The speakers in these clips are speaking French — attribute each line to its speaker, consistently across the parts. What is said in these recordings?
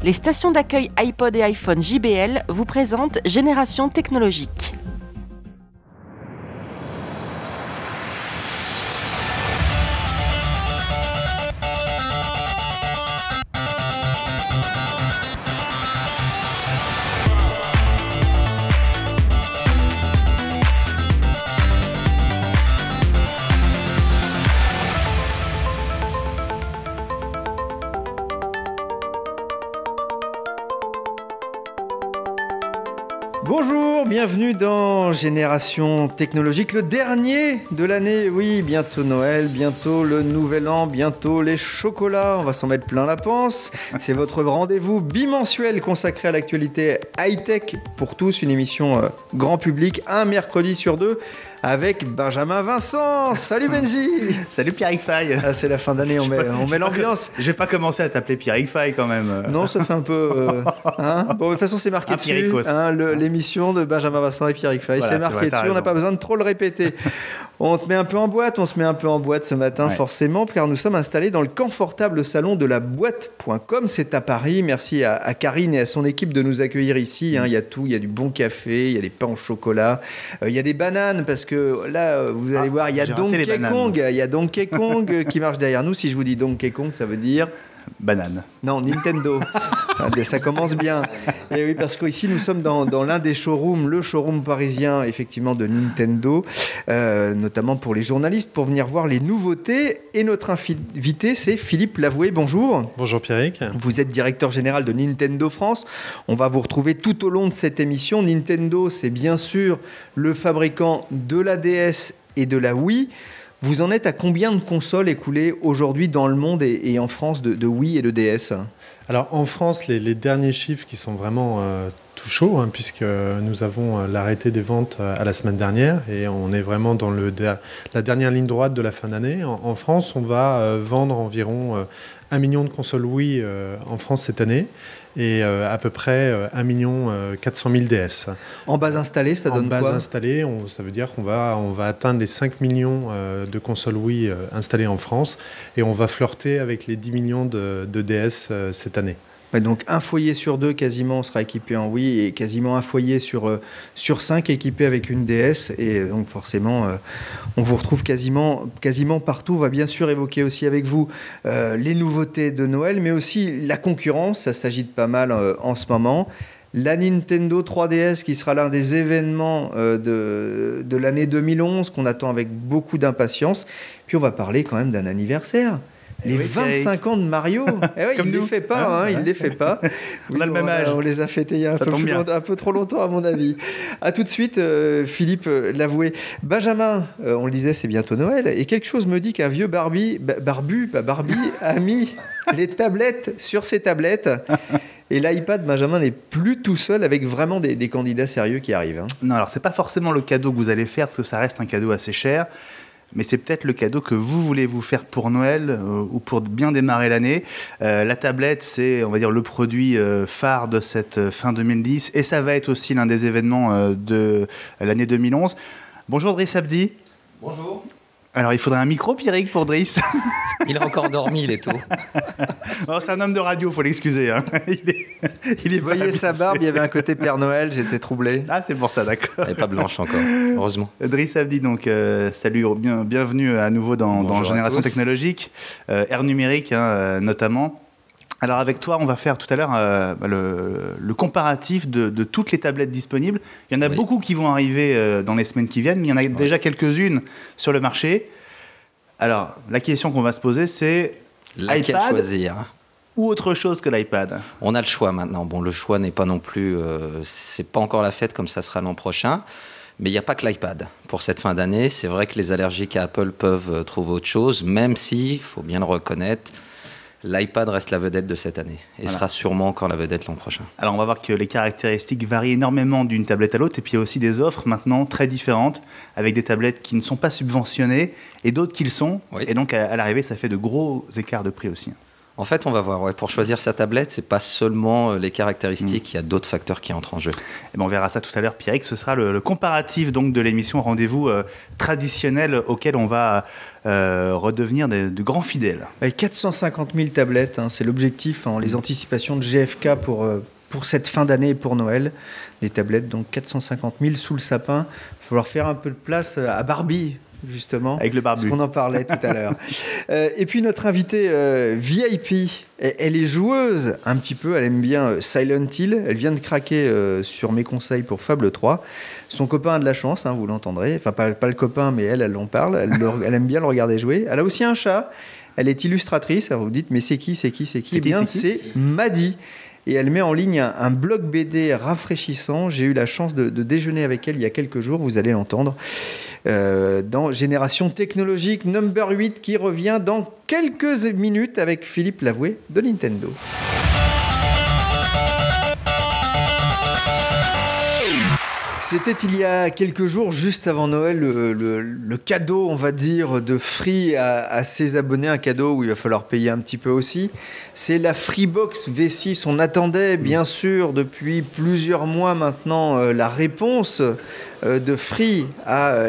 Speaker 1: Les stations d'accueil iPod et iPhone JBL vous présentent Génération Technologique.
Speaker 2: Bonjour, bienvenue dans Génération Technologique, le dernier de l'année. Oui, bientôt Noël, bientôt le Nouvel An, bientôt les chocolats. On va s'en mettre plein la panse. C'est votre rendez-vous bimensuel consacré à l'actualité high-tech pour tous. Une émission grand public, un mercredi sur deux, avec Benjamin Vincent. Salut Benji.
Speaker 3: Salut Pierrick Fay.
Speaker 2: Ah, c'est la fin d'année, on met l'ambiance.
Speaker 3: Je vais pas commencer à t'appeler Pierrick Fay quand même.
Speaker 2: Non, ça fait un peu... Bon, de toute façon, c'est marqué dessus. L'émission de Benjamin Vincent et Pierrick Fay. Voilà, c'est marqué dessus, on n'a pas besoin de trop le répéter. On se met un peu en boîte ce matin, forcément, car nous sommes installés dans le confortable salon de la boîte.com. C'est à Paris. Merci à Karine et à son équipe de nous accueillir ici. Il y a tout, il y a du bon café, il y a des pains au chocolat, il y a des bananes, parce que là, vous allez voir, il y a Donkey Kong qui marche derrière nous. Si je vous dis Donkey Kong, ça veut dire...
Speaker 3: Banane.
Speaker 2: Non, Nintendo. Ça commence bien. Et oui, parce qu'ici, nous sommes dans l'un des showrooms, le showroom parisien, effectivement, de Nintendo, notamment pour les journalistes, pour venir voir les nouveautés. Et notre invité, c'est Philippe Lavoué. Bonjour.
Speaker 4: Bonjour Pierrick.
Speaker 2: Vous êtes directeur général de Nintendo France. On va vous retrouver tout au long de cette émission. Nintendo, c'est bien sûr le fabricant de la DS et de la Wii. Vous en êtes à combien de consoles écoulées aujourd'hui dans le monde et en France de Wii et de DS ?
Speaker 4: Alors en France, les derniers chiffres qui sont vraiment tout chauds, puisque nous avons l'arrêté des ventes à la semaine dernière et on est vraiment dans la dernière ligne droite de la fin d'année. En France, on va vendre environ 1 million de consoles Wii en France cette année et à peu près 1 400 000 DS.
Speaker 2: En base installée, ça donne quoi ? En base
Speaker 4: installée, ça veut dire qu'on va atteindre les 5 millions de consoles Wii installées en France et on va flirter avec les 10 millions de DS cette année.
Speaker 2: Donc un foyer sur deux quasiment sera équipé en Wii et quasiment un foyer sur 5 équipé avec une DS et donc forcément on vous retrouve quasiment partout. On va bien sûr évoquer aussi avec vous les nouveautés de Noël mais aussi la concurrence, ça s'agite pas mal en ce moment. La Nintendo 3DS qui sera l'un des événements de l'année 2011 qu'on attend avec beaucoup d'impatience. Puis on va parler quand même d'un anniversaire. Les 25 ans de Mario, il ne les fait pas, il ne les fait pas.
Speaker 3: On a le même âge.
Speaker 2: On les a fêtés il y a un peu trop longtemps à mon avis. A tout de suite, Philippe Lavoué. Benjamin, on le disait, c'est bientôt Noël, et quelque chose me dit qu'un vieux barbu a mis les tablettes sur ses tablettes. Et l'iPad, Benjamin n'est plus tout seul avec vraiment des candidats sérieux qui arrivent.
Speaker 3: Non, alors c'est pas forcément le cadeau que vous allez faire, parce que ça reste un cadeau assez cher. Mais c'est peut-être le cadeau que vous voulez vous faire pour Noël ou pour bien démarrer l'année. La tablette, c'est, on va dire, le produit phare de cette fin 2010 et ça va être aussi l'un des événements de l'année 2011. Bonjour Driss Abdi.
Speaker 5: Bonjour.
Speaker 3: Alors, il faudrait un micro, Pierrick, pour Driss.
Speaker 5: Il a encore dormi, il est tôt.
Speaker 3: Oh, c'est un homme de radio, il faut l'excuser. Il est
Speaker 2: Vous voyez sa barbe, il y avait un côté Père Noël, j'étais troublé.
Speaker 3: Ah, c'est pour ça, d'accord.
Speaker 5: Elle n'est pas blanche encore, heureusement.
Speaker 3: Driss Abdi, donc, salut, bienvenue à nouveau dans Génération Technologique, Air Numérique notamment. Alors avec toi, on va faire tout à l'heure le comparatif de toutes les tablettes disponibles. Il y en a beaucoup qui vont arriver dans les semaines qui viennent, mais il y en a déjà quelques-unes sur le marché. Alors, la question qu'on va se poser, c'est
Speaker 5: laquelle
Speaker 3: iPad
Speaker 5: choisir
Speaker 3: ou autre chose que l'iPad ?
Speaker 5: On a le choix maintenant. Bon, le choix n'est pas non plus... c'est pas encore la fête comme ça sera l'an prochain. Mais il n'y a pas que l'iPad. Pour cette fin d'année, c'est vrai que les allergiques à Apple peuvent trouver autre chose, même si, il faut bien le reconnaître, l'iPad reste la vedette de cette année et sera sûrement encore la vedette l'an prochain.
Speaker 3: Alors on va voir que les caractéristiques varient énormément d'une tablette à l'autre et puis il y a aussi des offres maintenant très différentes avec des tablettes qui ne sont pas subventionnées et d'autres qui le sont. Oui. Et donc à l'arrivée ça fait de gros écarts de prix aussi.
Speaker 5: En fait, on va voir. Pour choisir sa tablette, c'est pas seulement les caractéristiques, il y a d'autres facteurs qui entrent en jeu.
Speaker 3: Et on verra ça tout à l'heure, Pierrick. Ce sera le comparatif donc, de l'émission Rendez-vous traditionnel auquel on va redevenir de grands fidèles.
Speaker 2: Avec 450 000 tablettes, c'est l'objectif, les anticipations de GFK pour cette fin d'année et pour Noël. Les tablettes, donc 450 000 sous le sapin. Il va falloir faire un peu de place à Barbie, justement.
Speaker 3: Avec le barbu.
Speaker 2: Parce qu'on en parlait tout à l'heure. Et puis notre invitée VIP, elle est joueuse un petit peu, elle aime bien Silent Hill. Elle vient de craquer sur mes conseils pour Fable 3. Son copain a de la chance, vous l'entendrez. Enfin, pas le copain, mais elle en parle. Elle aime bien le regarder jouer. Elle a aussi un chat. Elle est illustratrice. Alors vous dites, mais c'est qui ? Eh bien, c'est Maddy. Et elle met en ligne un blog BD rafraîchissant. J'ai eu la chance de déjeuner avec elle il y a quelques jours, vous allez l'entendre, dans Génération Technologique number 8 qui revient dans quelques minutes avec Philippe Lavoué de Nintendo. C'était il y a quelques jours, juste avant Noël, le cadeau, on va dire, de Free à ses abonnés, un cadeau où il va falloir payer un petit peu aussi. C'est la Freebox V6. On attendait, bien sûr, depuis plusieurs mois maintenant, la réponse de Free à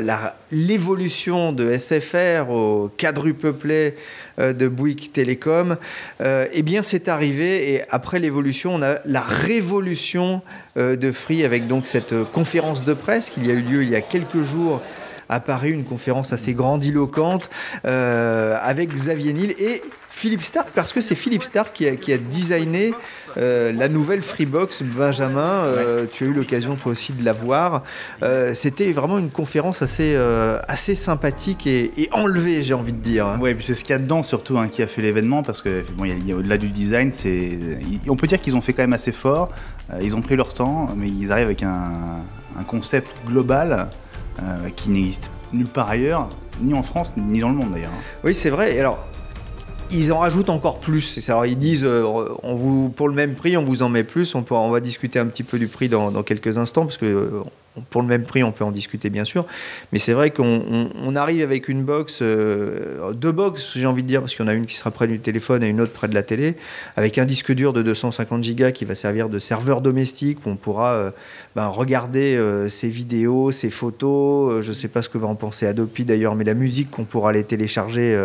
Speaker 2: l'évolution de SFR au quadruple play de Bouygues Télécom. Eh bien, c'est arrivé, et après l'évolution, on a la révolution de Free avec donc cette conférence de presse qui a eu lieu il y a quelques jours à Paris, une conférence assez grandiloquente avec Xavier Niel et Philippe Stark, parce que c'est Philippe Stark qui a designé la nouvelle Freebox. Benjamin, tu as eu l'occasion toi aussi de la voir. C'était vraiment une conférence assez sympathique et enlevée, j'ai envie de dire.
Speaker 3: Oui, puis c'est ce qu'il y a dedans surtout qui a fait l'événement, parce que il y a au-delà du design, on peut dire qu'ils ont fait quand même assez fort. Ils ont pris leur temps, mais ils arrivent avec un concept global qui n'existe nulle part ailleurs, ni en France, ni dans le monde d'ailleurs.
Speaker 2: Oui, c'est vrai. Et alors, ils en rajoutent encore plus. Alors, ils disent, pour le même prix, on vous en met plus. On va discuter un petit peu du prix dans quelques instants, parce que pour le même prix, on peut en discuter, bien sûr. Mais c'est vrai qu'on arrive avec une box, deux box, j'ai envie de dire, parce qu'il y en a une qui sera près du téléphone et une autre près de la télé, avec un disque dur de 250 Go qui va servir de serveur domestique, où on pourra regarder ses vidéos, ses photos. Je ne sais pas ce que va en penser Adobe d'ailleurs, mais la musique qu'on pourra les télécharger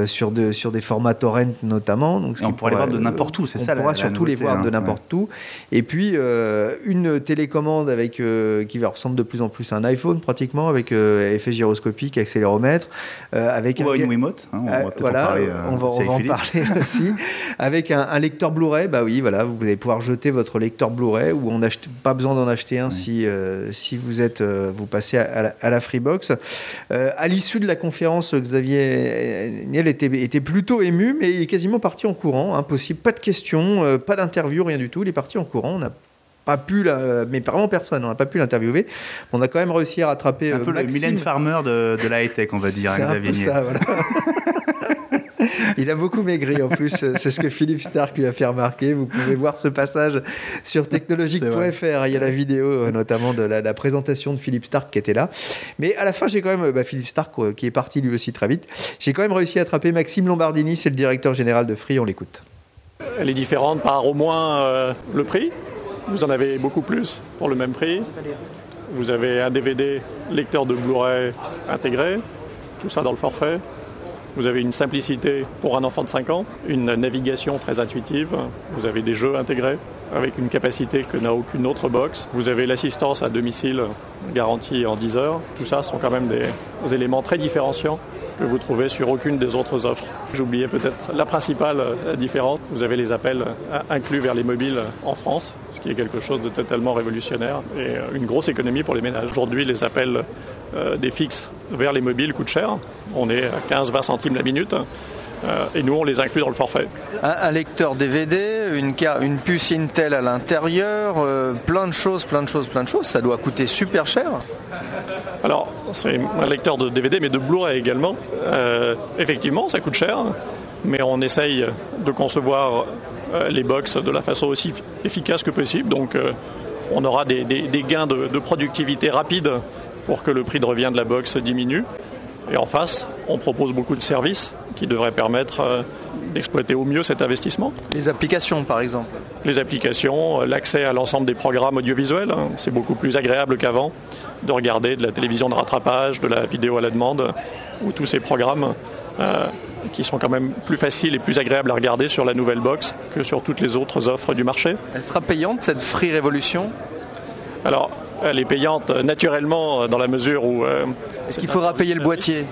Speaker 2: sur des formats torrent notamment. Donc,
Speaker 3: on pourra les voir de n'importe où, c'est ça la nouveauté. On pourra surtout
Speaker 2: les voir de n'importe où. Et puis, une télécommande avec... qui va ressembler de plus en plus à un iPhone pratiquement, avec effet gyroscopique, accéléromètre, avec
Speaker 3: une Wiimote, on va peut-être en parler.
Speaker 2: On va en parler aussi, avec un lecteur Blu-ray. Vous allez pouvoir jeter votre lecteur Blu-ray, ou pas besoin d'en acheter un si vous passez à la Freebox. À l'issue de la conférence, Xavier Niel était plutôt ému, mais il est quasiment parti en courant. Impossible, pas de questions, pas d'interview, rien du tout. Il est parti en courant. On n'a pas pu, mais vraiment personne, on n'a pas pu l'interviewer. On a quand même réussi à rattraper.
Speaker 3: C'est un peu
Speaker 2: Maxime.
Speaker 3: le Mylène Farmer de la high-tech, on va dire.
Speaker 2: C'est un peu ça, voilà. Il a beaucoup maigri en plus, c'est ce que Philippe Stark lui a fait remarquer. Vous pouvez voir ce passage sur technologique.fr. Il y a la vidéo notamment de la présentation de Philippe Stark qui était là. Mais à la fin, j'ai quand même, Philippe Stark qui est parti lui aussi très vite, j'ai quand même réussi à attraper Maxime Lombardini, c'est le directeur général de Free, on l'écoute.
Speaker 6: Elle est différente par au moins le prix. Vous en avez beaucoup plus pour le même prix. Vous avez un DVD lecteur de Blu-ray intégré, tout ça dans le forfait. Vous avez une simplicité pour un enfant de 5 ans, une navigation très intuitive. Vous avez des jeux intégrés avec une capacité que n'a aucune autre box. Vous avez l'assistance à domicile garantie en 10 heures. Tout ça sont quand même des éléments très différenciants que vous trouvez sur aucune des autres offres. J'oubliais peut-être la principale différence. Vous avez les appels inclus vers les mobiles en France, ce qui est quelque chose de totalement révolutionnaire et une grosse économie pour les ménages. Aujourd'hui, les appels des fixes vers les mobiles coûtent cher. On est à 15-20 centimes la minute. Et nous, on les inclut dans le forfait.
Speaker 7: Un lecteur DVD, une puce Intel à l'intérieur, plein de choses, ça doit coûter super cher.
Speaker 6: Alors, c'est un lecteur de DVD, mais de Blu-ray également. Effectivement, ça coûte cher, mais on essaye de concevoir les box de la façon aussi efficace que possible. Donc, on aura des gains de productivité rapide pour que le prix de revient de la box diminue. Et en face, on propose beaucoup de services qui devrait permettre d'exploiter au mieux cet investissement.
Speaker 7: Les applications, par exemple.
Speaker 6: Les applications, l'accès à l'ensemble des programmes audiovisuels. C'est beaucoup plus agréable qu'avant de regarder de la télévision de rattrapage, de la vidéo à la demande, ou tous ces programmes qui sont quand même plus faciles et plus agréables à regarder sur la nouvelle box que sur toutes les autres offres du marché.
Speaker 7: Elle sera payante, cette Free Revolution ?
Speaker 6: Alors, elle est payante naturellement dans la mesure où...
Speaker 7: Est-ce qu'il faudra payer le boîtier ?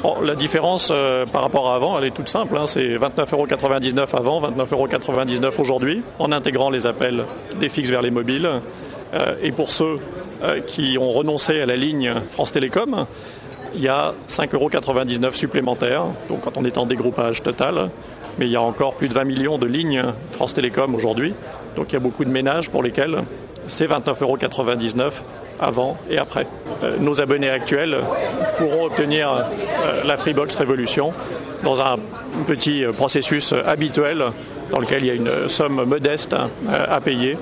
Speaker 6: Bon, la différence par rapport à avant, elle est toute simple. C'est 29,99 € avant, 29,99 € aujourd'hui, en intégrant les appels des fixes vers les mobiles. Et pour ceux qui ont renoncé à la ligne France Télécom, il y a 5,99 € supplémentaires, donc quand on est en dégroupage total. Mais il y a encore plus de 20 millions de lignes France Télécom aujourd'hui. Donc il y a beaucoup de ménages pour lesquels c'est 29,99 € avant et après. Nos abonnés actuels pourront obtenir la Freebox Révolution dans un petit processus habituel dans lequel il y a une somme modeste à payer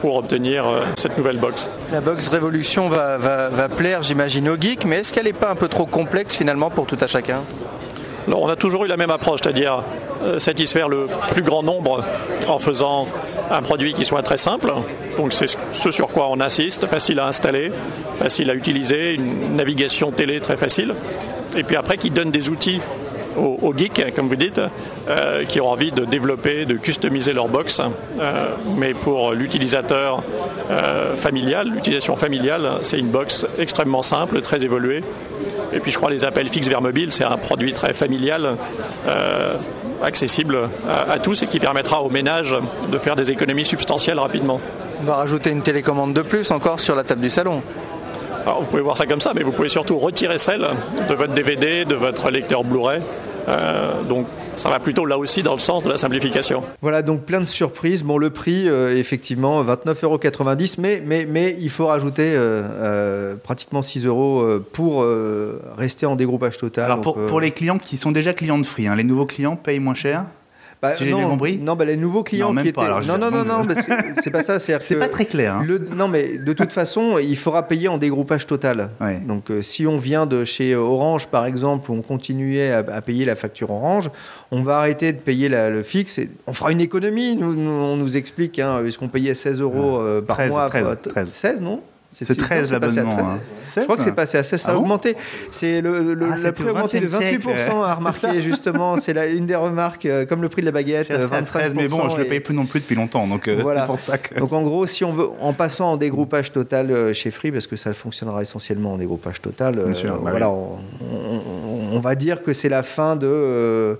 Speaker 6: pour obtenir cette nouvelle box.
Speaker 7: La box Révolution va plaire, j'imagine, aux geeks, mais est-ce qu'elle n'est pas un peu trop complexe finalement pour tout à chacun ?
Speaker 6: Alors, on a toujours eu la même approche, c'est-à-dire satisfaire le plus grand nombre en faisant un produit qui soit très simple. Donc c'est ce sur quoi on insiste, facile à installer, facile à utiliser, une navigation télé très facile. Et puis après, qui donne des outils aux geeks, comme vous dites, qui ont envie de développer, de customiser leur box. Mais pour l'utilisateur familial, l'utilisation familiale, c'est une box extrêmement simple, très évoluée. Et puis je crois les appels fixes vers mobile, c'est un produit très familial, accessible à tous et qui permettra aux ménages de faire des économies substantielles rapidement.
Speaker 7: On va rajouter une télécommande de plus encore sur la table du salon.
Speaker 6: Alors, vous pouvez voir ça comme ça, mais vous pouvez surtout retirer celle de votre DVD, de votre lecteur Blu-ray. Donc ça va plutôt là aussi dans le sens de la simplification.
Speaker 2: Voilà, donc plein de surprises. Bon, le prix, effectivement, 29,90 €, mais il faut rajouter pratiquement 6 € pour rester en dégroupage total.
Speaker 3: Alors
Speaker 2: donc,
Speaker 3: pour les clients qui sont déjà clients de Free, les nouveaux clients payent moins cher ? Si j'ai bien compris.
Speaker 2: Non, les nouveaux clients
Speaker 3: non,
Speaker 2: qui
Speaker 3: pas,
Speaker 2: étaient... Non, parce que c'est pas ça.
Speaker 3: C'est pas très clair.
Speaker 2: Non, mais de toute façon, il faudra payer en dégroupage total.
Speaker 3: Ouais.
Speaker 2: Donc, si on vient de chez Orange, par exemple, où on continuait à payer la facture Orange, on va arrêter de payer le fixe. Et on fera une économie. On nous explique, puisqu'on payait 16 € par
Speaker 3: 13,
Speaker 2: mois.
Speaker 3: 13.
Speaker 2: 16, non ?
Speaker 3: C'est 13 l'abonnement.
Speaker 2: Je crois que c'est passé à 16, ça a augmenté. C'est le prix a augmenté de 28%, à remarquer justement. C'est une des remarques, comme le prix de la baguette, 25%.
Speaker 3: Mais bon, je ne le paye plus non plus depuis longtemps, donc
Speaker 2: voilà.
Speaker 3: C'est pour ça que...
Speaker 2: Donc en gros, si on veut, en passant en dégroupage total chez Free, parce que ça fonctionnera essentiellement en dégroupage total,
Speaker 3: Bien sûr,
Speaker 2: voilà, on va dire que c'est la fin de...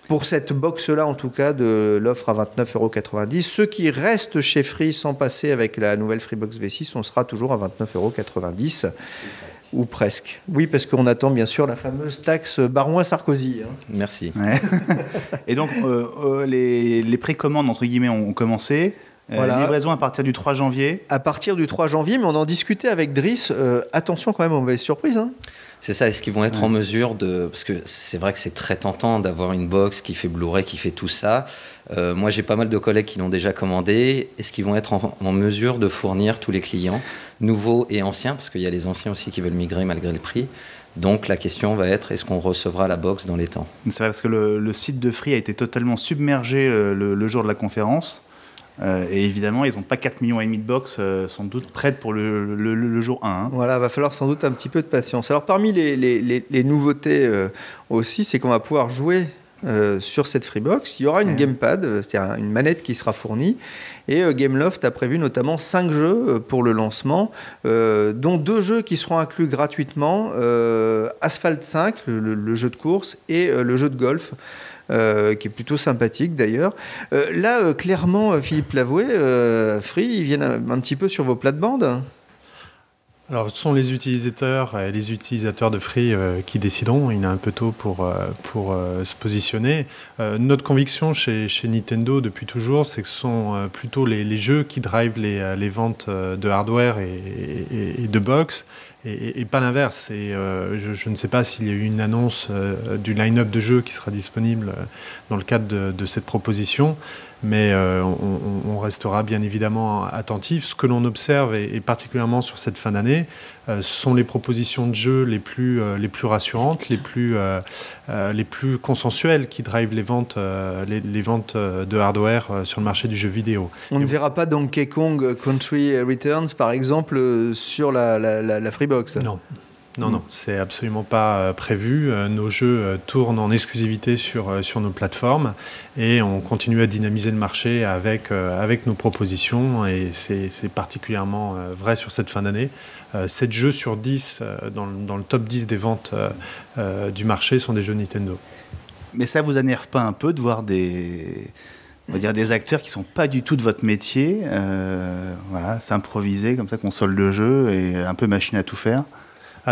Speaker 2: pour cette box-là, en tout cas, de l'offre à 29,90 €. Ceux qui restent chez Free sans passer avec la nouvelle Freebox V6, on sera toujours à 29,90 €, ou presque. Oui, parce qu'on attend bien sûr la fameuse taxe Baroin-Sarkozy.
Speaker 5: Merci.
Speaker 3: Ouais. Et donc, les précommandes, entre guillemets, ont commencé. Voilà. Livraison à partir du 3 janvier.
Speaker 2: À partir du 3 janvier, mais on en discutait avec Driss. Attention quand même aux mauvaises surprises.
Speaker 5: C'est ça, est-ce qu'ils vont être en mesure de... Parce que c'est vrai que c'est très tentant d'avoir une box qui fait Blu-ray, qui fait tout ça. Moi, j'ai pas mal de collègues qui l'ont déjà commandé. Est-ce qu'ils vont être en mesure de fournir tous les clients, nouveaux et anciens, parce qu'il y a les anciens aussi qui veulent migrer malgré le prix. Donc la question va être, est-ce qu'on recevra la box dans les temps ?
Speaker 3: C'est vrai, parce que le site de Free a été totalement submergé le jour de la conférence. Et évidemment, ils n'ont pas 4,5 millions de box sans doute prêtes pour le jour 1.
Speaker 2: Voilà, va falloir sans doute un petit peu de patience. Alors parmi les nouveautés aussi, c'est qu'on va pouvoir jouer sur cette Freebox. Il y aura une gamepad, c'est-à-dire une manette qui sera fournie. Et Gameloft a prévu notamment 5 jeux pour le lancement, dont 2 jeux qui seront inclus gratuitement, Asphalt 5, le jeu de course, et le jeu de golf. Qui est plutôt sympathique d'ailleurs. Là, clairement, Philippe Lavoué, Free, ils viennent un petit peu sur vos plates-bandes.
Speaker 4: Alors, ce sont les utilisateurs de Free qui décideront. Il est un peu tôt pour se positionner. Notre conviction chez Nintendo depuis toujours, c'est que ce sont plutôt les jeux qui drivent les ventes de hardware et de box, et pas l'inverse. Et je ne sais pas s'il y a eu une annonce du line-up de jeux qui sera disponible dans le cadre de cette proposition. mais on restera bien évidemment attentif. Ce que l'on observe, et particulièrement sur cette fin d'année, ce sont les propositions de jeux les plus rassurantes, les plus consensuelles qui drivent les ventes de hardware sur le marché du jeu vidéo.
Speaker 2: On ne verra pas Donkey Kong Country Returns, par exemple, sur la Freebox.
Speaker 4: Non, c'est absolument pas prévu. Nos jeux tournent en exclusivité sur nos plateformes et on continue à dynamiser le marché avec nos propositions, et c'est particulièrement vrai sur cette fin d'année. 7 jeux sur 10 dans le top 10 des ventes du marché sont des jeux Nintendo.
Speaker 3: Mais ça vous énerve pas un peu de voir des acteurs qui sont pas du tout de votre métier, s'improviser comme ça, console de jeu et un peu machine à tout faire?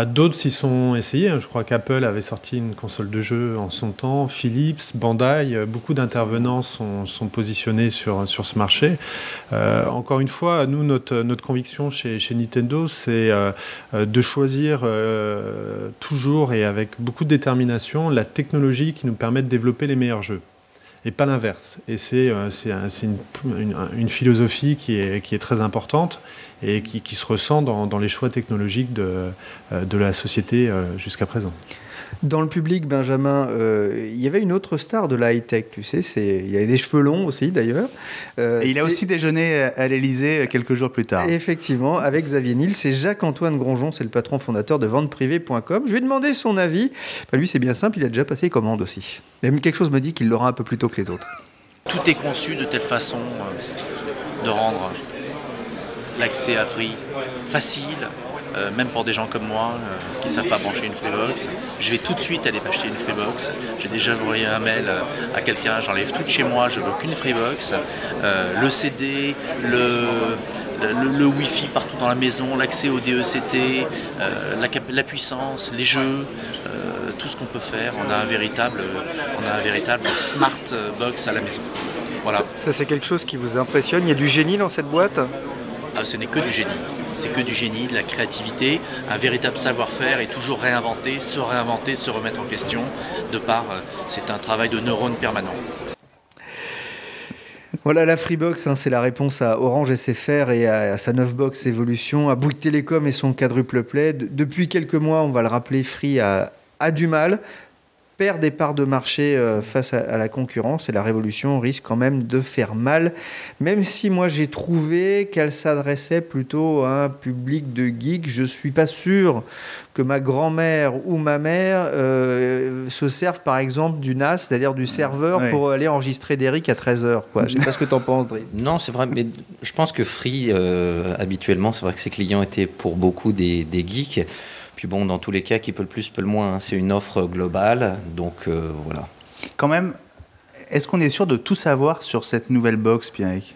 Speaker 4: D'autres s'y sont essayés. Je crois qu'Apple avait sorti une console de jeu en son temps, Philips, Bandai, beaucoup d'intervenants sont positionnés sur ce marché. Encore une fois, nous, notre conviction chez Nintendo, c'est de choisir toujours et avec beaucoup de détermination la technologie qui nous permet de développer les meilleurs jeux, et pas l'inverse. Et c'est une philosophie qui est très importante et qui se ressent dans les choix technologiques de la société jusqu'à présent.
Speaker 2: Dans le public, Benjamin, il y avait une autre star de la high-tech, tu sais, il avait des cheveux longs aussi d'ailleurs.
Speaker 3: Et il a aussi déjeuné à l'Elysée quelques jours plus tard.
Speaker 2: Effectivement, avec Xavier Niel, c'est Jacques-Antoine Gronjon, c'est le patron fondateur de venteprivée.com. Je lui ai demandé son avis. Lui, c'est bien simple, il a déjà passé commande aussi. Même quelque chose me dit qu'il l'aura un peu plus tôt que les autres.
Speaker 8: Tout est conçu de telle façon de rendre l'accès à Free facile, même pour des gens comme moi qui ne savent pas brancher une Freebox. Je vais tout de suite aller m'acheter une Freebox. J'ai déjà envoyé un mail à quelqu'un, j'enlève tout de chez moi, je veux qu'une Freebox. Le CD, le Wi-Fi partout dans la maison, l'accès au DECT, la puissance, les jeux, tout ce qu'on peut faire. On a un véritable smart box à la maison. Voilà.
Speaker 7: Ça, c'est quelque chose qui vous impressionne? Il y a du génie dans cette boîte?
Speaker 8: Ce n'est que du génie. C'est que du génie, de la créativité, un véritable savoir-faire et toujours réinventer, se remettre en question. C'est un travail de neurones permanent.
Speaker 2: Voilà, la Freebox, c'est la réponse à Orange SFR et à sa 9 box Evolution, à Bouygues Télécom et son quadruple play. Depuis quelques mois, on va le rappeler, Free a du mal, perd des parts de marché face à la concurrence, et la révolution risque quand même de faire mal, même si moi j'ai trouvé qu'elle s'adressait plutôt à un public de geeks. Je ne suis pas sûr que ma grand-mère ou ma mère se servent par exemple du NAS, c'est-à-dire du serveur, pour aller enregistrer d'Eric à 13h. Je ne sais pas ce que tu en penses, Driss.
Speaker 5: Non, c'est vrai, mais je pense que Free, habituellement, c'est vrai que ses clients étaient pour beaucoup des geeks. Puis bon, dans tous les cas, qui peut le plus, peut le moins. C'est une offre globale, donc voilà.
Speaker 3: Quand même, est-ce qu'on est sûr de tout savoir sur cette nouvelle box, Pierrick?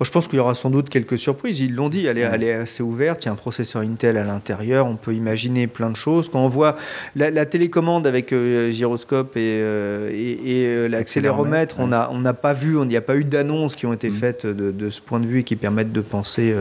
Speaker 2: Je pense qu'il y aura sans doute quelques surprises. Ils l'ont dit, elle est assez ouverte. Il y a un processeur Intel à l'intérieur. On peut imaginer plein de choses. Quand on voit la télécommande avec gyroscope et l'accéléromètre, on n'a pas vu, il n'y a pas eu d'annonces qui ont été faites de ce point de vue et qui permettent de penser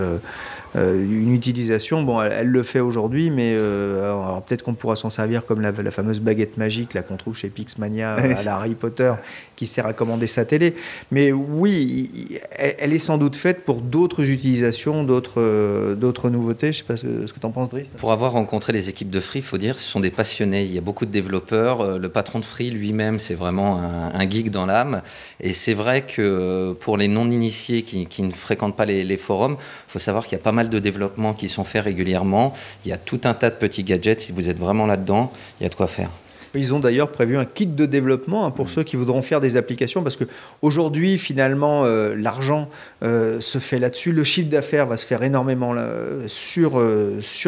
Speaker 2: une utilisation. Bon, elle le fait aujourd'hui, mais alors peut-être qu'on pourra s'en servir comme la fameuse baguette magique là, qu'on trouve chez Pixmania à la Harry Potter, qui sert à commander sa télé. Mais oui, elle est sans doute faite pour d'autres utilisations, d'autres nouveautés. Je ne sais pas ce que tu en penses, Driss.
Speaker 5: Pour avoir rencontré les équipes de Free, il faut dire que ce sont des passionnés. Il y a beaucoup de développeurs. Le patron de Free lui-même, c'est vraiment un geek dans l'âme. Et c'est vrai que pour les non-initiés qui ne fréquentent pas les forums, il faut savoir qu'il y a pas mal de développements qui sont faits régulièrement. Il y a tout un tas de petits gadgets. Si vous êtes vraiment là-dedans, il y a de quoi faire.
Speaker 2: Ils ont d'ailleurs prévu un kit de développement pour ceux qui voudront faire des applications, parce qu'aujourd'hui, finalement, l'argent se fait là-dessus. Le chiffre d'affaires va se faire énormément sur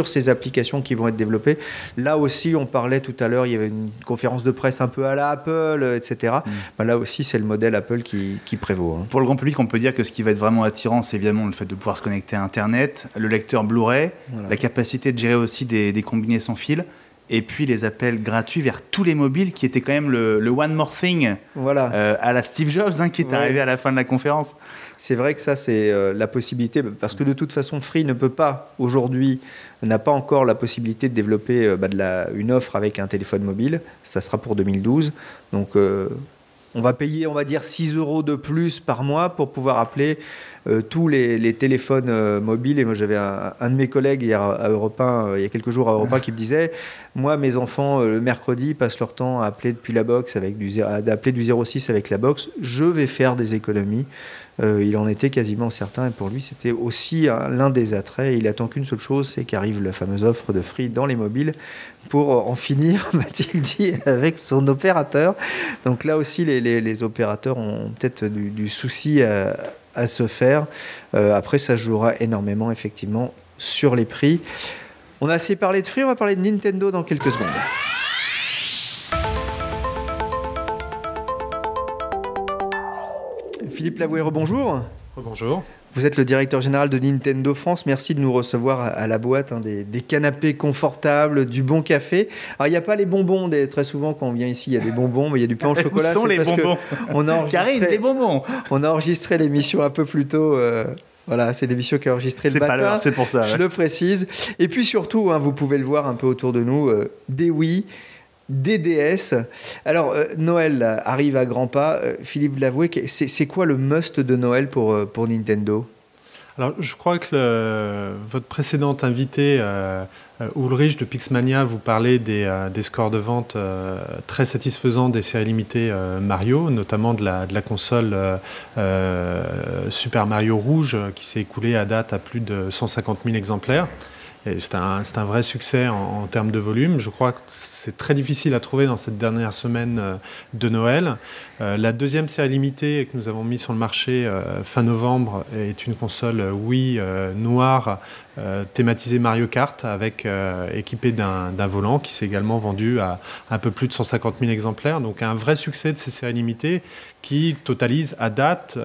Speaker 2: ces applications qui vont être développées. Là aussi, on parlait tout à l'heure, il y avait une conférence de presse un peu à la Apple, etc. Là aussi, c'est le modèle Apple qui prévaut.
Speaker 3: Pour le grand public, on peut dire que ce qui va être vraiment attirant, c'est évidemment le fait de pouvoir se connecter à Internet, le lecteur Blu-ray, la capacité de gérer aussi des combinaisons fils, et puis les appels gratuits vers tous les mobiles, qui était quand même le one more thing à la Steve Jobs, qui est arrivé à la fin de la conférence.
Speaker 2: C'est vrai que ça, c'est la possibilité, parce que de toute façon, Free ne peut pas, aujourd'hui, n'a pas encore la possibilité de développer une offre avec un téléphone mobile. Ça sera pour 2012. Donc, on va payer, on va dire, 6 € de plus par mois pour pouvoir appeler tous les téléphones mobiles. Et moi, j'avais un de mes collègues hier à Europe 1, il y a quelques jours à Europe 1, qui me disait, moi, mes enfants, le mercredi, passent leur temps à appeler depuis la box, d'appeler du 06 avec la box. Je vais faire des économies. Il en était quasiment certain, et pour lui, c'était aussi l'un des attraits. Il attend qu'une seule chose, c'est qu'arrive la fameuse offre de Free dans les mobiles pour en finir, m'a-t-il dit, avec son opérateur. Donc là aussi, les opérateurs ont peut-être du souci à se faire. Après, ça jouera énormément, effectivement, sur les prix. On a assez parlé de Free, on va parler de Nintendo dans quelques secondes. Philippe Lavoué, bonjour.
Speaker 4: Bonjour.
Speaker 2: Vous êtes le directeur général de Nintendo France. Merci de nous recevoir à la boîte, des canapés confortables, du bon café. Alors, il n'y a pas les bonbons. Très souvent, quand on vient ici, il y a des bonbons, mais il y a du pain au chocolat.
Speaker 3: Où sont les bonbons?
Speaker 2: Karine,
Speaker 3: des bonbons.
Speaker 2: On a enregistré l'émission un peu plus tôt. Voilà, c'est l'émission qui a enregistré le matin.
Speaker 3: C'est pas l'heure, c'est pour ça.
Speaker 2: Je le précise. Et puis surtout, vous pouvez le voir un peu autour de nous, des Wii, des DS. Alors, Noël arrive à grands pas. Philippe Lavoué, c'est quoi le must de Noël pour Nintendo?
Speaker 4: Alors, je crois que votre précédente invité, Ulrich de Pixmania, vous parlait des scores de vente très satisfaisants des séries limitées Mario, notamment de la console Super Mario Rouge, qui s'est écoulée à date à plus de 150 000 exemplaires. C'est un vrai succès en termes de volume. Je crois que c'est très difficile à trouver dans cette dernière semaine de Noël. La deuxième série limitée que nous avons mise sur le marché fin novembre est une console Wii noire thématisée Mario Kart, équipée d'un volant qui s'est également vendu à un peu plus de 150 000 exemplaires. Donc un vrai succès de ces séries limitées qui totalise à date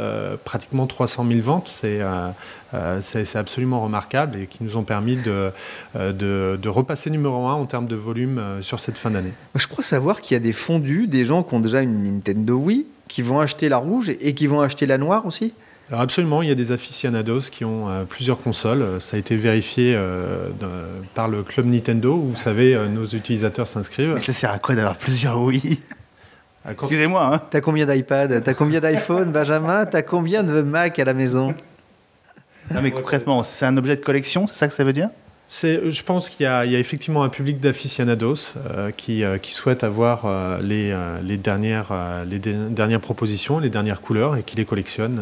Speaker 4: pratiquement 300 000 ventes. C'est absolument remarquable et qui nous ont permis de repasser numéro 1 en termes de volume sur cette fin d'année.
Speaker 2: Je crois savoir qu'il y a des fondus, des gens qui ont déjà une Nintendo Wii, qui vont acheter la rouge et qui vont acheter la noire aussi.
Speaker 4: Alors absolument, il y a des aficionados qui ont plusieurs consoles. Ça a été vérifié par le club Nintendo, où vous savez, nos utilisateurs s'inscrivent.
Speaker 3: Mais ça sert à quoi d'avoir plusieurs Wii? Excusez-moi. Hein.
Speaker 2: T'as combien d'iPad? T'as combien d'iPhone, Benjamin? T'as combien de Mac à la maison?
Speaker 3: Non, mais concrètement, c'est un objet de collection, c'est ça que ça veut dire?
Speaker 4: Je pense qu'il y a effectivement un public d'aficionados qui souhaite avoir les dernières propositions, les dernières couleurs et qui les collectionne.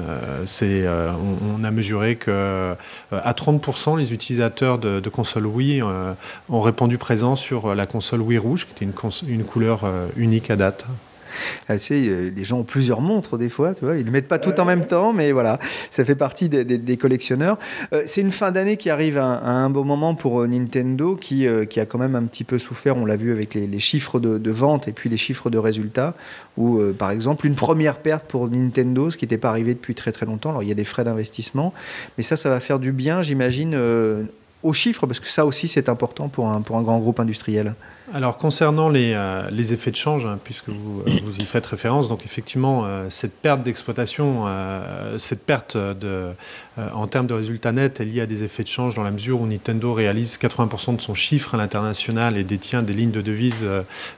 Speaker 4: On a mesuré que à 30%, les utilisateurs de consoles Wii ont répondu présent sur la console Wii Rouge, qui était une couleur unique à date.
Speaker 2: Les gens ont plusieurs montres des fois, tu vois, ils ne mettent pas tout en même temps, mais voilà, ça fait partie des collectionneurs. C'est une fin d'année qui arrive à un bon moment pour Nintendo, qui a quand même un petit peu souffert, on l'a vu avec les chiffres de vente et puis les chiffres de résultats, où par exemple une première perte pour Nintendo, ce qui n'était pas arrivé depuis très très longtemps. Alors il y a des frais d'investissement, mais ça va faire du bien, j'imagine, aux chiffres, parce que ça aussi c'est important pour un grand groupe industriel.
Speaker 4: Alors concernant les effets de change, puisque vous y faites référence, donc effectivement cette perte d'exploitation, cette perte en termes de résultats nets est liée à des effets de change dans la mesure où Nintendo réalise 80% de son chiffre à l'international et détient des lignes de devises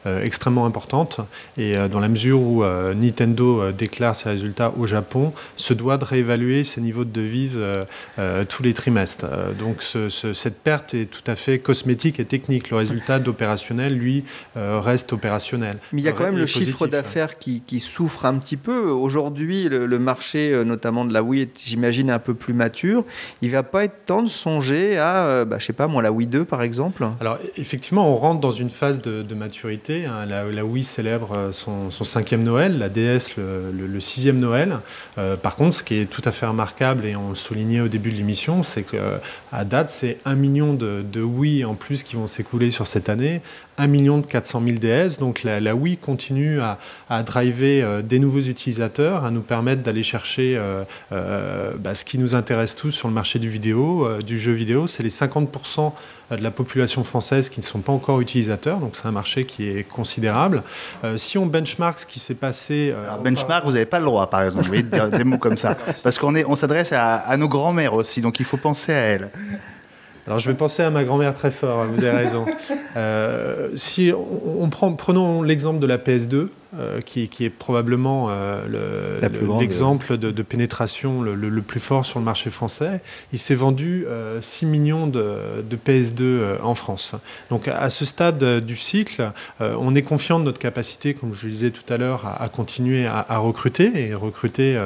Speaker 4: extrêmement importantes. Et dans la mesure où Nintendo déclare ses résultats au Japon, se doit de réévaluer ses niveaux de devises tous les trimestres. Donc cette perte est tout à fait cosmétique et technique. Le résultat d'opérationnel, lui, reste opérationnel.
Speaker 2: Mais il y a quand même le chiffre d'affaires qui souffre un petit peu. Aujourd'hui, le marché, notamment de la Wii, est, j'imagine, un peu plus mature. Il ne va pas être temps de songer à, je sais pas moi, la Wii 2 par exemple?
Speaker 4: Alors effectivement, on rentre dans une phase de maturité. Hein. La Wii célèbre son 5e Noël, la DS le 6e Noël. Par contre, ce qui est tout à fait remarquable, et on le soulignait au début de l'émission, c'est qu'à date, c'est 1 million de Wii en plus qui vont s'écouler sur cette année. 1 400 000 DS, donc la Wii continue à driver des nouveaux utilisateurs, à nous permettre d'aller chercher ce qui nous intéresse tous sur le marché du jeu vidéo, c'est les 50% de la population française qui ne sont pas encore utilisateurs, donc c'est un marché qui est considérable. Si on benchmark ce qui s'est passé...
Speaker 3: Alors benchmark, vous n'avez pas le droit, par exemple, de dire des mots comme ça, parce qu'on s'adresse à nos grands-mères aussi, donc il faut penser à elles.
Speaker 4: Alors je vais penser à ma grand-mère très fort, vous avez raison. Si prenons l'exemple de la PS2, qui est probablement l'exemple de pénétration le plus fort sur le marché français. Il s'est vendu 6 millions de PS2 en France. Donc à ce stade du cycle, on est confiant de notre capacité, comme je le disais tout à l'heure, à continuer à recruter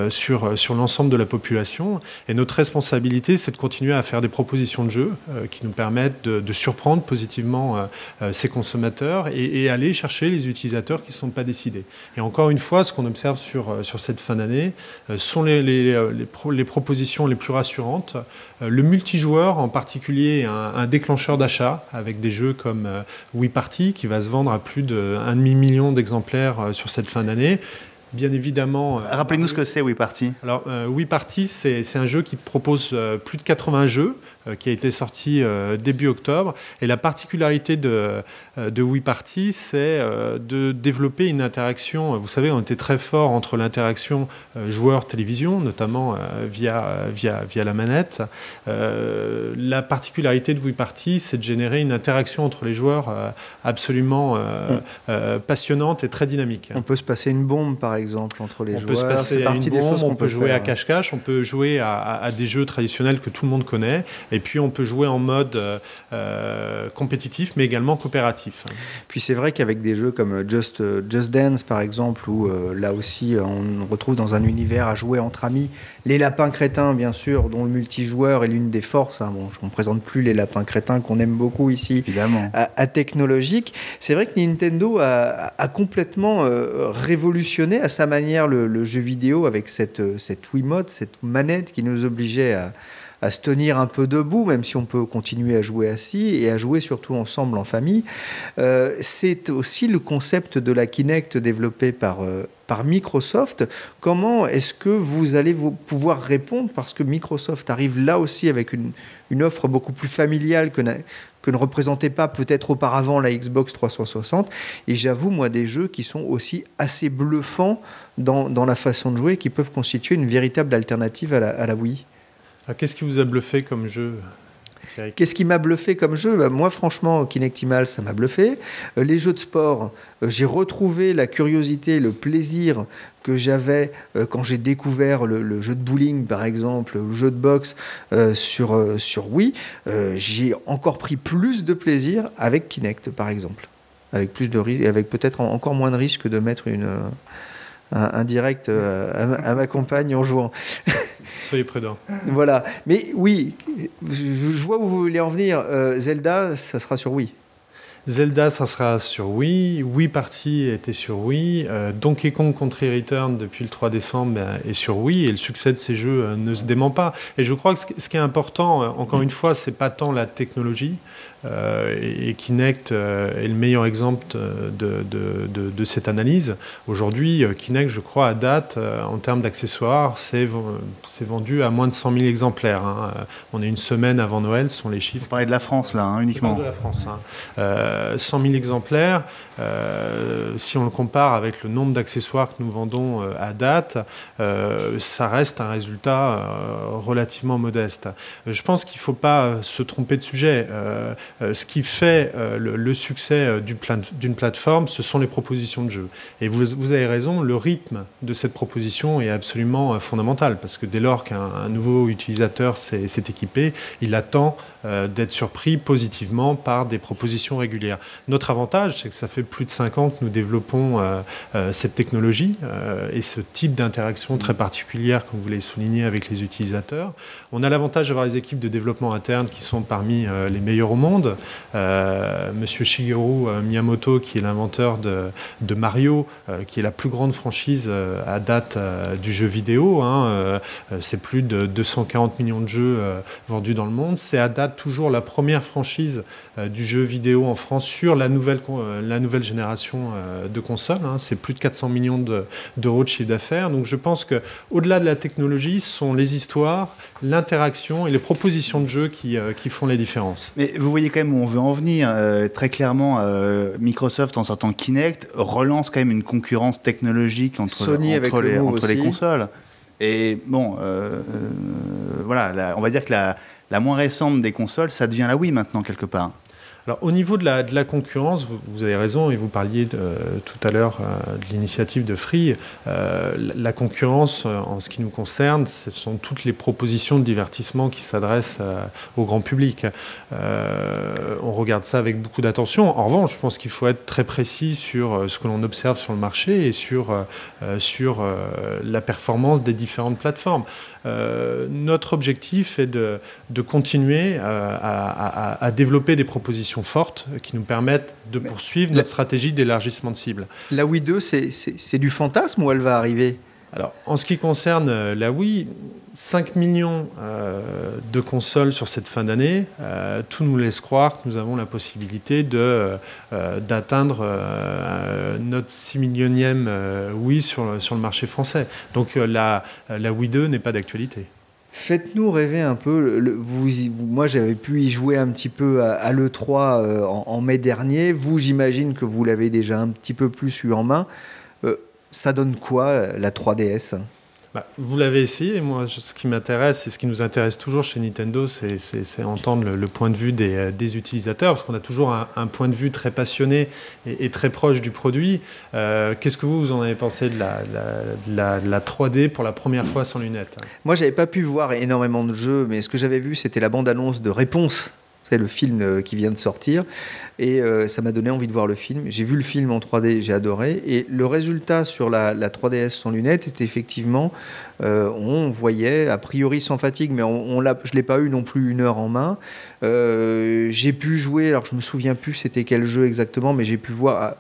Speaker 4: sur l'ensemble de la population. Et notre responsabilité, c'est de continuer à faire des propositions de jeux qui nous permettent de surprendre positivement ces consommateurs et aller chercher les utilisateurs qui ne sont pas décidés. Et encore une fois, ce qu'on observe sur cette fin d'année sont les propositions les plus rassurantes. Le multijoueur, en particulier, un déclencheur d'achat avec des jeux comme Wii Party, qui va se vendre à plus d'1,5 million d'exemplaires sur cette fin d'année. Bien évidemment...
Speaker 3: Rappelez-nous ce que c'est Wii Party.
Speaker 4: Alors, Wii Party, c'est un jeu qui propose plus de 80 jeux, qui a été sorti début octobre. Et la particularité de Wii Party, c'est de développer une interaction. Vous savez, on était très fort entre l'interaction joueur-télévision, notamment via la manette. La particularité de Wii Party, c'est de générer une interaction entre les joueurs absolument passionnante et très dynamique.
Speaker 2: On peut se passer une bombe, par exemple, entre les joueurs.
Speaker 4: On peut se passer à une bombe, on peut jouer à cache-cache, on peut jouer à des jeux traditionnels que tout le monde connaît. Et puis, on peut jouer en mode compétitif, mais également coopératif.
Speaker 2: Puis, c'est vrai qu'avec des jeux comme Just Dance, par exemple, où là aussi, on retrouve dans un univers à jouer entre amis les lapins crétins, bien sûr, dont le multijoueur est l'une des forces. Hein. Bon, je ne présente plus les lapins crétins qu'on aime beaucoup ici,
Speaker 3: évidemment,
Speaker 2: à Technologique. C'est vrai que Nintendo a complètement révolutionné à sa manière le jeu vidéo avec cette Wiimote, cette manette qui nous obligeait à se tenir un peu debout, même si on peut continuer à jouer assis et à jouer surtout ensemble en famille. C'est aussi le concept de la Kinect développé par Microsoft. Comment est-ce que vous allez pouvoir répondre, parce que Microsoft arrive là aussi avec une offre beaucoup plus familiale que ne représentait pas peut-être auparavant la Xbox 360. Et j'avoue, moi, des jeux qui sont aussi assez bluffants dans la façon de jouer, qui peuvent constituer une véritable alternative à la Wii.
Speaker 4: Alors, qu'est-ce qui vous a bluffé comme jeu ?
Speaker 2: Qu'est-ce qui m'a bluffé comme jeu ? Moi, franchement, Kinectimals, ça m'a bluffé. Les jeux de sport, j'ai retrouvé la curiosité, le plaisir que j'avais quand j'ai découvert le jeu de bowling, par exemple, le jeu de boxe sur Wii. J'ai encore pris plus de plaisir avec Kinect, par exemple. Avec peut-être encore moins de risque de mettre un direct à ma compagne en jouant.
Speaker 4: Soyez prudents.
Speaker 2: Voilà. Mais oui, je vois où vous voulez en venir. Zelda, ça sera sur Wii.
Speaker 4: Zelda, ça sera sur Wii. Wii Party était sur Wii. Donkey Kong Country Return, depuis le 3 décembre, est sur Wii. Et le succès de ces jeux ne se dément pas. Et je crois que ce qui est important, encore une fois, c'est pas tant la technologie. Et Kinect est le meilleur exemple de cette analyse. Aujourd'hui, Kinect, je crois, à date, en termes d'accessoires, c'est vendu à moins de 100 000 exemplaires. Hein. On est une semaine avant Noël, ce sont les chiffres.
Speaker 3: Vous parlez de la France, là, uniquement.
Speaker 4: De la France. 100 000 exemplaires. Si on le compare avec le nombre d'accessoires que nous vendons à date, ça reste un résultat relativement modeste. Je pense qu'il ne faut pas se tromper de sujet. Ce qui fait le succès d'une plateforme, ce sont les propositions de jeu. Et vous avez raison, le rythme de cette proposition est absolument fondamental, parce que dès lors qu'un nouveau utilisateur s'est équipé, il attend d'être surpris positivement par des propositions régulières. Notre avantage, c'est que ça fait plus de 5 ans que nous développons cette technologie et ce type d'interaction très particulière, comme vous l'avez souligné, avec les utilisateurs. On a l'avantage d'avoir des équipes de développement interne qui sont parmi les meilleures au monde. Monsieur Shigeru Miyamoto, qui est l'inventeur de Mario, qui est la plus grande franchise à date du jeu vidéo. C'est plus de 240 millions de jeux vendus dans le monde. C'est à date toujours la première franchise du jeu vidéo en France sur la nouvelle génération de consoles. C'est plus de 400 millions d'euros de chiffre d'affaires. Donc je pense qu'au-delà de la technologie, ce sont les histoires, l'interaction et les propositions de jeu qui font les différences.
Speaker 3: Mais vous voyez quand même où on veut en venir. Très clairement, Microsoft, en sortant Kinect, relance quand même une concurrence technologique entre les consoles. Et bon, voilà, on va dire que la moins récente des consoles, ça devient la Wii maintenant, quelque part.
Speaker 4: Alors, au niveau de la concurrence, vous avez raison, et vous parliez tout à l'heure de l'initiative de Free. La concurrence, en ce qui nous concerne, ce sont toutes les propositions de divertissement qui s'adressent au grand public. On regarde ça avec beaucoup d'attention. En revanche, je pense qu'il faut être très précis sur ce que l'on observe sur le marché et sur la performance des différentes plateformes. Notre objectif est de continuer à développer des propositions fortes qui nous permettent de poursuivre notre stratégie d'élargissement de cible.
Speaker 2: La Wii 2, c'est du fantasme ou elle va arriver ?
Speaker 4: Alors, en ce qui concerne la Wii, 5 millions de consoles sur cette fin d'année, tout nous laisse croire que nous avons la possibilité d'atteindre notre 6 millionième Wii sur le marché français. Donc la Wii 2 n'est pas d'actualité.
Speaker 2: Faites-nous rêver un peu. Moi, j'avais pu y jouer un petit peu à l'E3 en mai dernier. Vous, j'imagine que vous l'avez déjà un petit peu plus eu en main. Ça donne quoi, la 3DS ?
Speaker 4: Vous l'avez essayé. Moi, ce qui m'intéresse et ce qui nous intéresse toujours chez Nintendo, c'est entendre le point de vue des utilisateurs, parce qu'on a toujours un point de vue très passionné et très proche du produit. Qu'est-ce que vous en avez pensé de la 3D pour la première fois sans lunettes ?
Speaker 2: Moi, j'avais pas pu voir énormément de jeux, mais ce que j'avais vu, c'était la bande-annonce de Réponse. C'est le film qui vient de sortir et ça m'a donné envie de voir le film. J'ai vu le film en 3D, j'ai adoré, et le résultat sur la 3DS sans lunettes était effectivement, on voyait a priori sans fatigue, mais je l'ai pas eu non plus 1 heure en main. J'ai pu jouer, alors je me souviens plus c'était quel jeu exactement, mais j'ai pu voir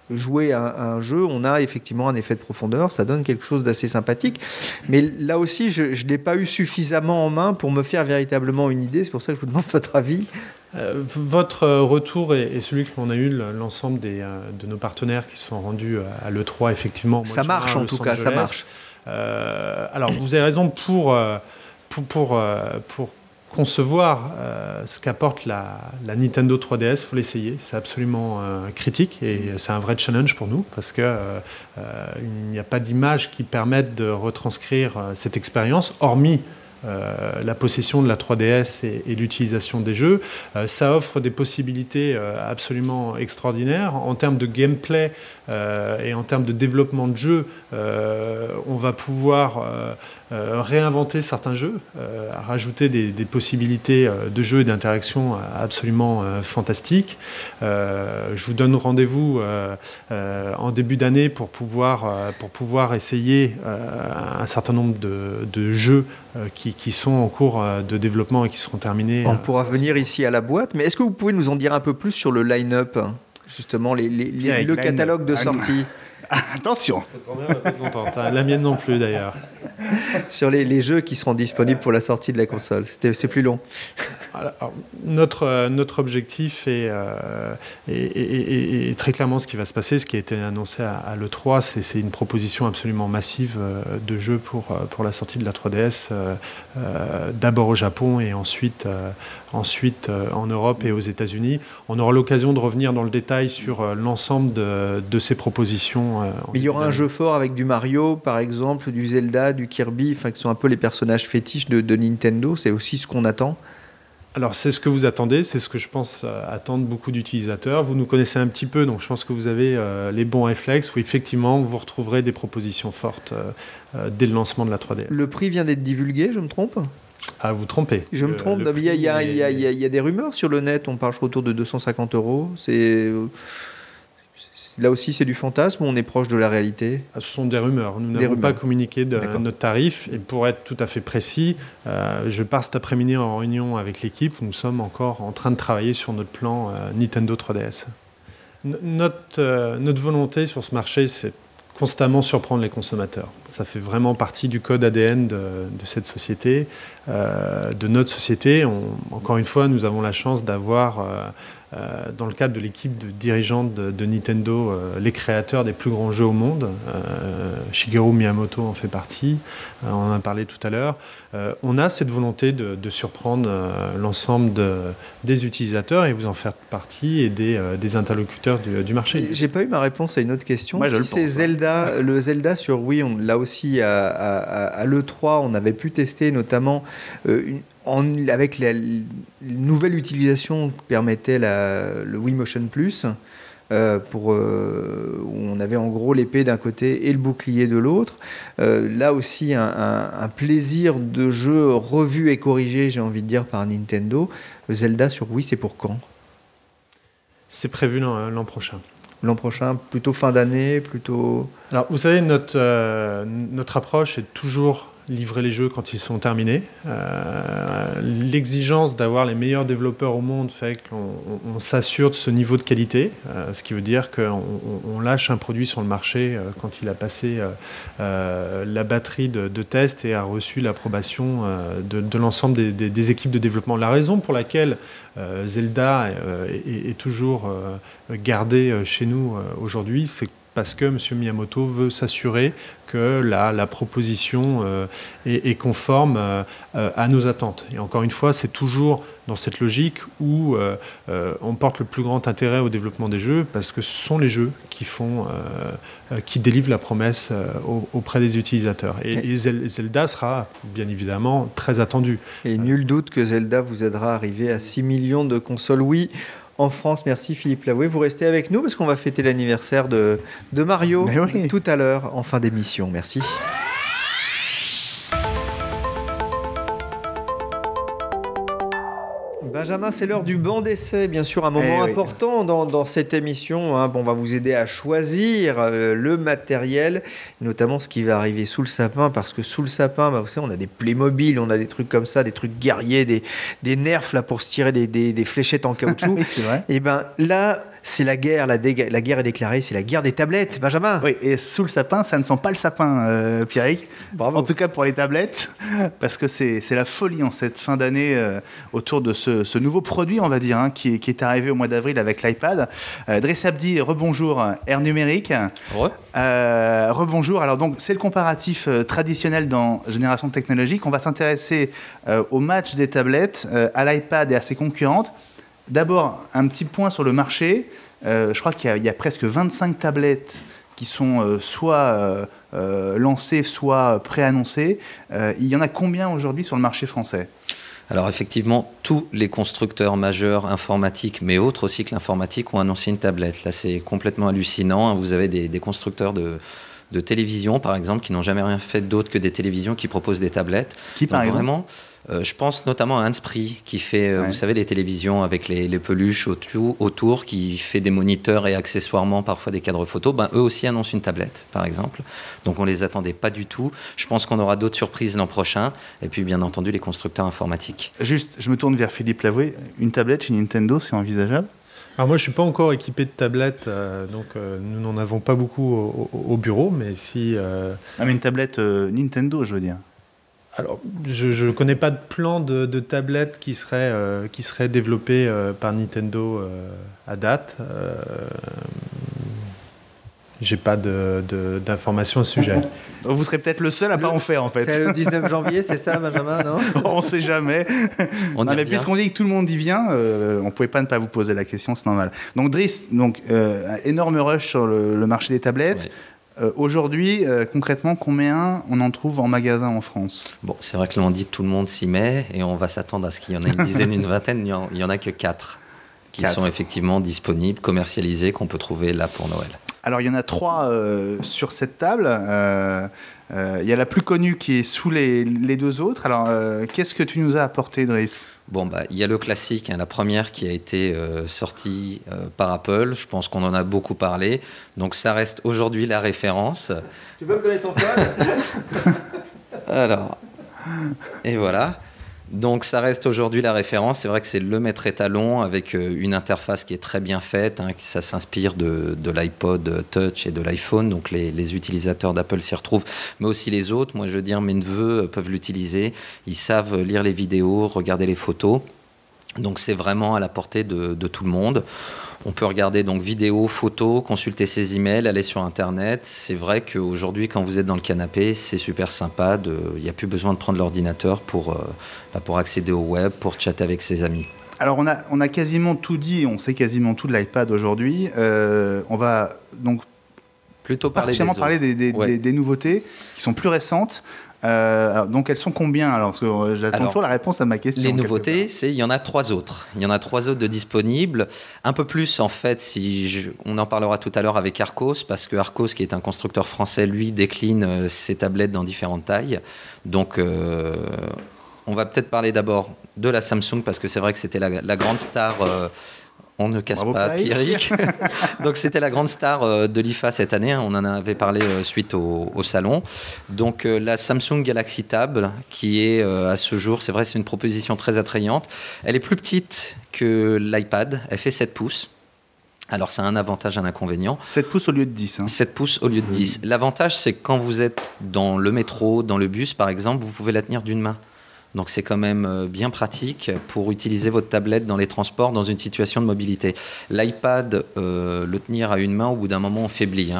Speaker 2: jouer à un jeu, on a effectivement un effet de profondeur, ça donne quelque chose d'assez sympathique, mais là aussi je ne l'ai pas eu suffisamment en main pour me faire véritablement une idée. C'est pour ça que je vous demande votre avis.
Speaker 4: Votre retour est celui que l'on a eu l'ensemble de nos partenaires qui sont rendus à l'E3, effectivement.
Speaker 2: Ça marche en tout cas, ça marche.
Speaker 4: Alors vous avez raison pour concevoir ce qu'apporte la Nintendo 3DS, il faut l'essayer. C'est absolument critique et c'est un vrai challenge pour nous parce qu'il n'y a pas d'image qui permette de retranscrire cette expérience, hormis la possession de la 3DS et l'utilisation des jeux. Ça offre des possibilités absolument extraordinaires. En termes de gameplay et en termes de développement de jeu, on va pouvoir réinventer certains jeux, rajouter des possibilités de jeu et d'interaction absolument fantastiques. Je vous donne rendez-vous en début d'année pour pouvoir essayer un certain nombre de jeux qui sont en cours de développement et qui seront terminés.
Speaker 2: On pourra venir ici à la boîte, mais est-ce que vous pouvez nous en dire un peu plus sur le line-up, justement, le catalogue de sortie?
Speaker 3: Attention.
Speaker 4: Votre grand-mère va pas être contente, hein. La mienne non plus d'ailleurs.
Speaker 2: Sur les jeux qui seront disponibles pour la sortie de la console. C'est plus long.
Speaker 4: Alors, notre objectif est très clairement ce qui va se passer, ce qui a été annoncé à l'E3, c'est une proposition absolument massive de jeux pour la sortie de la 3DS, d'abord au Japon et ensuite en Europe et aux États-Unis. On aura l'occasion de revenir dans le détail sur l'ensemble de ces propositions.
Speaker 2: Mais il y aura un jeu fort avec du Mario, par exemple, du Zelda, du Kirby, qui sont un peu les personnages fétiches de Nintendo. C'est aussi ce qu'on attend.
Speaker 4: Alors c'est ce que vous attendez, c'est ce que je pense attendent beaucoup d'utilisateurs. Vous nous connaissez un petit peu, donc je pense que vous avez les bons réflexes où effectivement vous retrouverez des propositions fortes dès le lancement de la 3DS.
Speaker 2: Le prix vient d'être divulgué, je me trompe ?
Speaker 4: Ah, vous trompez.
Speaker 2: Je me trompe. Il y a des rumeurs sur le net, on parle autour de 250 €. Là aussi, c'est du fantasme ou on est proche de la réalité ?
Speaker 4: Ce sont des rumeurs. Nous n'avons pas communiqué de notre tarif. Et pour être tout à fait précis, je pars cet après-midi en réunion avec l'équipe. Nous sommes encore en train de travailler sur notre plan Nintendo 3DS. Notre volonté sur ce marché, c'est constamment surprendre les consommateurs. Ça fait vraiment partie du code ADN de cette société, de notre société. Encore une fois, nous avons la chance d'avoir, dans le cadre de l'équipe dirigeante de Nintendo, les créateurs des plus grands jeux au monde. Shigeru Miyamoto en fait partie, on en a parlé tout à l'heure. On a cette volonté de surprendre l'ensemble des utilisateurs et vous en faire partie et des interlocuteurs du marché.
Speaker 2: J'ai pas eu ma réponse à une autre question.
Speaker 3: Moi,
Speaker 2: si c'est Zelda, le Zelda sur Wii, là aussi à l'E3, on avait pu tester notamment avec la nouvelle utilisation que permettait le Wii Motion Plus, où on avait en gros l'épée d'un côté et le bouclier de l'autre. Là aussi, un plaisir de jeu revu et corrigé, j'ai envie de dire, par Nintendo. Zelda sur Wii, c'est pour quand ?
Speaker 4: C'est prévu l'an prochain.
Speaker 2: L'an prochain, plutôt fin d'année, plutôt...
Speaker 4: Alors, vous savez, notre approche est toujours livrer les jeux quand ils sont terminés. L'exigence d'avoir les meilleurs développeurs au monde fait qu'on s'assure de ce niveau de qualité, ce qui veut dire qu'on lâche un produit sur le marché quand il a passé la batterie de tests et a reçu l'approbation de l'ensemble des équipes de développement. La raison pour laquelle Zelda est toujours gardé chez nous aujourd'hui, c'est parce que M. Miyamoto veut s'assurer que la proposition est conforme à nos attentes. Et encore une fois, c'est toujours dans cette logique où on porte le plus grand intérêt au développement des jeux, parce que ce sont les jeux qui délivrent la promesse auprès des utilisateurs. Et Zelda sera bien évidemment très attendu.
Speaker 2: Et nul doute que Zelda vous aidera à arriver à 6 millions de consoles Wii en France. Merci Philippe Lavoué. Vous restez avec nous parce qu'on va fêter l'anniversaire de Mario tout à l'heure en fin d'émission. Merci. Benjamin, c'est l'heure du banc d'essai, bien sûr, un moment important dans cette émission. Hein. Bon, on va vous aider à choisir le matériel, notamment ce qui va arriver sous le sapin, parce que sous le sapin, vous savez, on a des Playmobil, on a des trucs comme ça, des trucs guerriers, des nerfs là, pour se tirer des fléchettes en caoutchouc.
Speaker 3: Oui, c'est vrai.
Speaker 2: Et bien là, c'est la guerre, la guerre est déclarée, c'est la guerre des tablettes, Benjamin.
Speaker 3: Oui, et sous le sapin, ça ne sent pas le sapin, Pierrick.
Speaker 2: Bravo.
Speaker 3: En tout cas pour les tablettes, parce que c'est la folie en cette fin d'année autour de ce nouveau produit, on va dire, hein, qui est arrivé au mois d'avril avec l'iPad. Driss Abdi, rebonjour, Air Numérique. Rebonjour. Alors donc, c'est le comparatif traditionnel dans Génération Technologique. On va s'intéresser au match des tablettes, à l'iPad et à ses concurrentes. D'abord, un petit point sur le marché. Je crois qu'il y a presque 25 tablettes qui sont soit lancées, soit préannoncées. Il y en a combien aujourd'hui sur le marché français ?
Speaker 5: Alors effectivement, tous les constructeurs majeurs informatiques, mais autres aussi que l'informatique, ont annoncé une tablette. Là, c'est complètement hallucinant. Vous avez des constructeurs de télévision, par exemple, qui n'ont jamais rien fait d'autre que des télévisions qui proposent des tablettes.
Speaker 3: Qui, par exemple ?
Speaker 5: Vraiment, je pense notamment à Handspree, qui fait, vous savez, les télévisions avec les peluches autour, qui fait des moniteurs et accessoirement parfois des cadres photos. Eux aussi annoncent une tablette, par exemple. Donc on ne les attendait pas du tout. Je pense qu'on aura d'autres surprises l'an prochain. Et puis, bien entendu, les constructeurs informatiques.
Speaker 3: Juste, je me tourne vers Philippe Lavoué. Une tablette chez Nintendo, c'est envisageable ?
Speaker 4: Alors moi, je ne suis pas encore équipé de tablettes, donc nous n'en avons pas beaucoup au bureau, mais si...
Speaker 3: mais une tablette Nintendo, je veux dire.
Speaker 4: Alors, je ne connais pas de plan de tablette qui serait développé par Nintendo à date. J'ai pas d'informations à ce sujet.
Speaker 3: Vous serez peut-être le seul à pas en faire, en fait.
Speaker 2: C'est le 19 janvier, c'est ça, Benjamin, non ?
Speaker 3: On ne sait jamais. Mais puisqu'on dit que tout le monde y vient, on ne pouvait pas ne pas vous poser la question, c'est normal. Donc Driss, énorme rush sur le marché des tablettes. Oui. Aujourd'hui, concrètement, combien on en trouve en magasin en France ?
Speaker 5: Bon, c'est vrai que l'on dit tout le monde s'y met, et on va s'attendre à ce qu'il y en ait une dizaine, une vingtaine. Il n'y en a que 4 qui sont effectivement disponibles, commercialisés, qu'on peut trouver là pour Noël.
Speaker 3: Alors, il y en a 3 sur cette table. Il y a la plus connue qui est sous les 2 autres. Alors, qu'est-ce que tu nous as apporté, Driss ?
Speaker 5: Bon, il y a le classique, la première qui a été sortie par Apple. Je pense qu'on en a beaucoup parlé. Donc, ça reste aujourd'hui la référence.
Speaker 2: Tu peux me donner ton poil ?
Speaker 5: Alors, et voilà. Donc ça reste aujourd'hui la référence. C'est vrai que c'est le maître étalon avec une interface qui est très bien faite. Ça s'inspire de l'iPod Touch et de l'iPhone. Donc les utilisateurs d'Apple s'y retrouvent, mais aussi les autres. Moi, je veux dire, mes neveux peuvent l'utiliser. Ils savent lire les vidéos, regarder les photos. Donc c'est vraiment à la portée de tout le monde. On peut regarder donc vidéos, photos, consulter ses emails, aller sur Internet. C'est vrai qu'aujourd'hui, quand vous êtes dans le canapé, c'est super sympa. Il n'y a plus besoin de prendre l'ordinateur pour accéder au web, pour chatter avec ses amis.
Speaker 3: Alors, on a quasiment tout dit, on sait quasiment tout de l'iPad aujourd'hui. On va donc
Speaker 5: plutôt parler
Speaker 3: des nouveautés qui sont plus récentes. Donc elles sont combien alors? Parce que j'attends toujours la réponse à ma question.
Speaker 5: Les nouveautés, il y en a 3 autres. Il y en a 3 autres de disponibles. Un peu plus en fait, on en parlera tout à l'heure avec Arcos, parce que Arcos, qui est un constructeur français, lui décline ses tablettes dans différentes tailles. Donc on va peut-être parler d'abord de la Samsung, parce que c'est vrai que c'était la grande star. On ne casse pas Pierrick. Donc c'était la grande star de l'IFA cette année, on en avait parlé suite au salon. Donc la Samsung Galaxy Tab, qui est à ce jour, c'est vrai, c'est une proposition très attrayante. Elle est plus petite que l'iPad, elle fait 7 pouces. Alors ça a un avantage, un inconvénient.
Speaker 3: 7 pouces au lieu de 10.
Speaker 5: 7 pouces au lieu de 10. L'avantage, c'est que quand vous êtes dans le métro, dans le bus par exemple, vous pouvez la tenir d'une main. Donc c'est quand même bien pratique pour utiliser votre tablette dans les transports, dans une situation de mobilité. L'iPad, le tenir à une main, au bout d'un moment, on faiblit.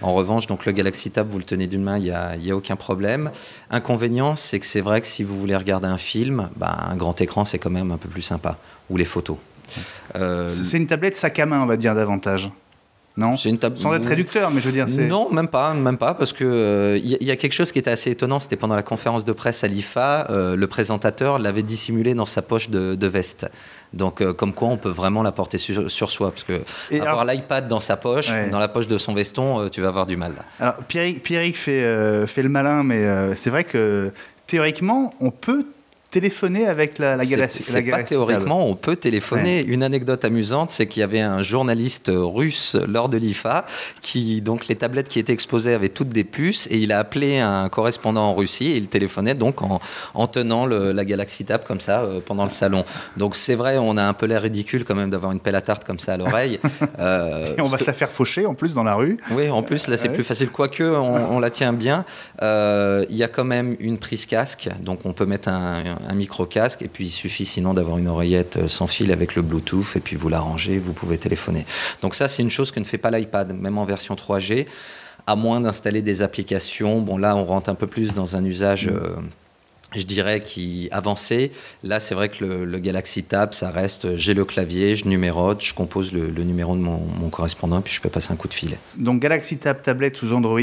Speaker 5: En revanche, donc le Galaxy Tab, vous le tenez d'une main, il n'y a aucun problème. Inconvénient, c'est que c'est vrai que si vous voulez regarder un film, un grand écran, c'est quand même un peu plus sympa. Ou les photos.
Speaker 3: C'est une tablette sac à main, on va dire, davantage. Non, sans être réducteur, mais je veux dire...
Speaker 5: Non, même pas, parce que y a quelque chose qui était assez étonnant, c'était pendant la conférence de presse à l'IFA, le présentateur l'avait dissimulé dans sa poche de veste. Donc, comme quoi, on peut vraiment la porter sur soi, parce que avoir l'iPad dans sa poche, dans la poche de son veston, tu vas avoir du mal.
Speaker 3: Alors, Pierrick fait le malin, mais c'est vrai que théoriquement, on peut téléphoner avec la Galaxy.
Speaker 5: C'est pas théoriquement, on peut téléphoner. Une anecdote amusante, c'est qu'il y avait un journaliste russe lors de l'IFA donc les tablettes qui étaient exposées avaient toutes des puces, et il a appelé un correspondant en Russie et il téléphonait donc en tenant la Galaxy Tab comme ça pendant le salon. Donc c'est vrai, on a un peu l'air ridicule quand même d'avoir une pelle à tarte comme ça à l'oreille.
Speaker 3: Et on va se la faire faucher en plus dans la rue.
Speaker 5: Oui, en plus là c'est plus facile, quoique on la tient bien. Il y a quand même une prise casque, donc on peut mettre un micro-casque, et puis il suffit sinon d'avoir une oreillette sans fil avec le Bluetooth, et puis vous l'arrangez, vous pouvez téléphoner. Donc ça, c'est une chose que ne fait pas l'iPad, même en version 3G, à moins d'installer des applications. Bon, là, on rentre un peu plus dans un usage... je dirais qui avancé. Là, c'est vrai que le Galaxy Tab, ça reste, j'ai le clavier, je numérote, je compose le numéro de mon correspondant, puis je peux passer un coup de fil.
Speaker 3: Donc Galaxy Tab tablette sous Android.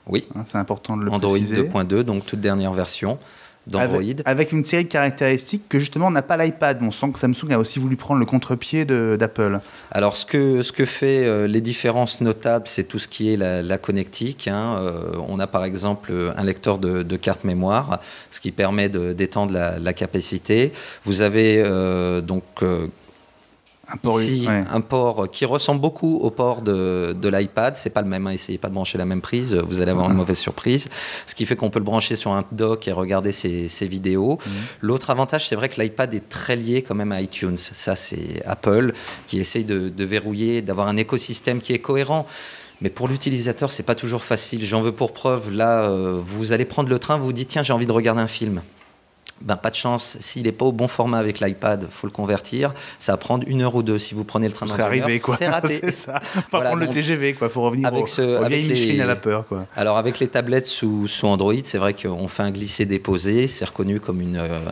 Speaker 5: Oui.
Speaker 3: C'est important de le
Speaker 5: Android
Speaker 3: préciser.
Speaker 5: Android 2.2, donc toute dernière version d'Android.
Speaker 3: Avec une série de caractéristiques que justement n'a pas l'iPad. On sent que Samsung a aussi voulu prendre le contre-pied d'Apple.
Speaker 5: Alors ce que fait les différences notables, c'est tout ce qui est la connectique. On a par exemple un lecteur de carte mémoire, ce qui permet d'étendre la capacité. Vous avez un port qui ressemble beaucoup au port de l'iPad. C'est pas le même, essayez pas de brancher la même prise, vous allez avoir une mauvaise surprise. Ce qui fait qu'on peut le brancher sur un dock et regarder ses vidéos. L'autre avantage, c'est vrai que l'iPad est très lié quand même à iTunes. Ça, c'est Apple qui essaye de verrouiller, d'avoir un écosystème qui est cohérent. Mais pour l'utilisateur, c'est pas toujours facile. J'en veux pour preuve. Là, vous allez prendre le train, vous vous dites tiens, j'ai envie de regarder un film. Pas de chance, s'il n'est pas au bon format avec l'iPad, il faut le convertir. Ça va prendre 1 heure ou 2. Si vous prenez le train dans une heure, c'est raté.
Speaker 3: C'est ça. Pas prendre le TGV, il faut revenir aux vieilles Michelin à vapeur.
Speaker 5: Alors avec les tablettes sous Android, c'est vrai qu'on fait un glisser-déposer, c'est reconnu comme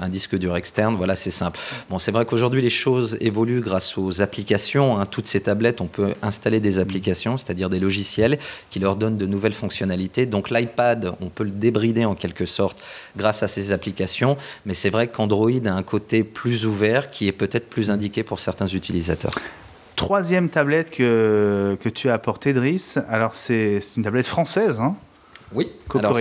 Speaker 5: un disque dur externe, voilà, c'est simple. Bon, c'est vrai qu'aujourd'hui les choses évoluent grâce aux applications. Toutes ces tablettes, on peut installer des applications, c'est-à-dire des logiciels qui leur donnent de nouvelles fonctionnalités. Donc l'iPad, on peut le débrider en quelque sorte grâce à ces applications. Mais c'est vrai qu'Android a un côté plus ouvert qui est peut-être plus indiqué pour certains utilisateurs.
Speaker 3: Troisième tablette que tu as apportée, Driss. Alors, c'est une tablette française, hein ?
Speaker 5: Oui, alors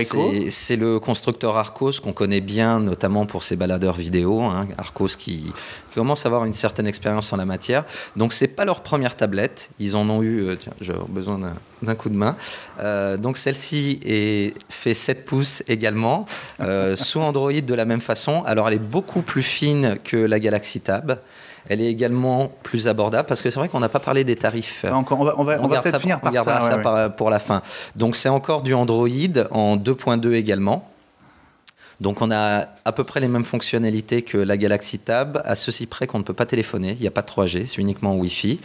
Speaker 5: c'est le constructeur Arcos qu'on connaît bien, notamment pour ses baladeurs vidéo. Arcos qui commence à avoir une certaine expérience en la matière. Donc, ce n'est pas leur première tablette. Ils en ont eu... j'ai besoin d'un coup de main. Donc, celle-ci fait 7 pouces également, sous Android de la même façon. Alors, elle est beaucoup plus fine que la Galaxy Tab. Elle est également plus abordable, parce que c'est vrai qu'on n'a pas parlé des tarifs.
Speaker 3: On va peut-être finir par ça.
Speaker 5: On gardera ça pour la fin. Donc c'est encore du Android en 2.2 également. Donc on a à peu près les mêmes fonctionnalités que la Galaxy Tab, à ceci près qu'on ne peut pas téléphoner. Il n'y a pas de 3G, c'est uniquement Wi-Fi.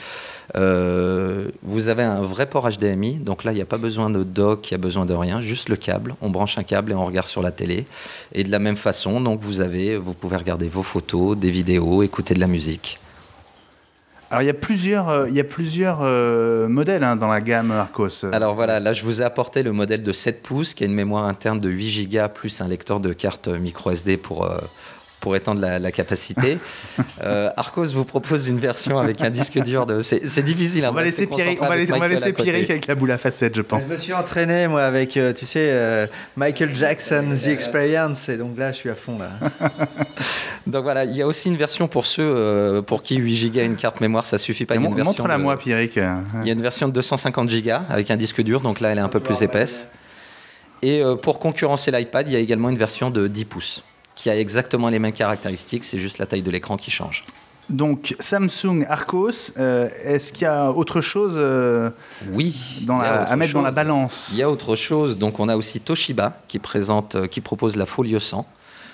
Speaker 5: Vous avez un vrai port HDMI, donc là il n'y a pas besoin de dock, il n'y a besoin de rien, juste le câble. On branche un câble et on regarde sur la télé. Et de la même façon, donc vous pouvez regarder vos photos, des vidéos, écouter de la musique.
Speaker 3: Alors, il y a plusieurs modèles dans la gamme Arcos.
Speaker 5: Alors voilà, là je vous ai apporté le modèle de 7 pouces qui a une mémoire interne de 8 Go plus un lecteur de carte micro SD pour étendre la capacité. Arcos vous propose une version avec un disque dur de... C'est difficile.
Speaker 3: On va laisser Pierrick avec la boule à facettes, je pense.
Speaker 2: Je me suis entraîné, moi, avec, tu sais, Michael Jackson, The Experience, et donc là, je suis à fond, là.
Speaker 5: Donc voilà, il y a aussi une version pour ceux pour qui 8 Go et une carte mémoire, ça suffit pas.
Speaker 3: Montre-la moi, Pierrick.
Speaker 5: Il y a une version de 250 Go avec un disque dur, donc là, elle est un peu plus épaisse. Et pour concurrencer l'iPad, il y a également une version de 10 pouces qui a exactement les mêmes caractéristiques, c'est juste la taille de l'écran qui change.
Speaker 3: Donc Samsung Arcos, est-ce qu'il y a autre chose
Speaker 5: oui,
Speaker 3: à mettre dans la balance?
Speaker 5: Il y a autre chose. Donc on a aussi Toshiba qui propose la Folio 100.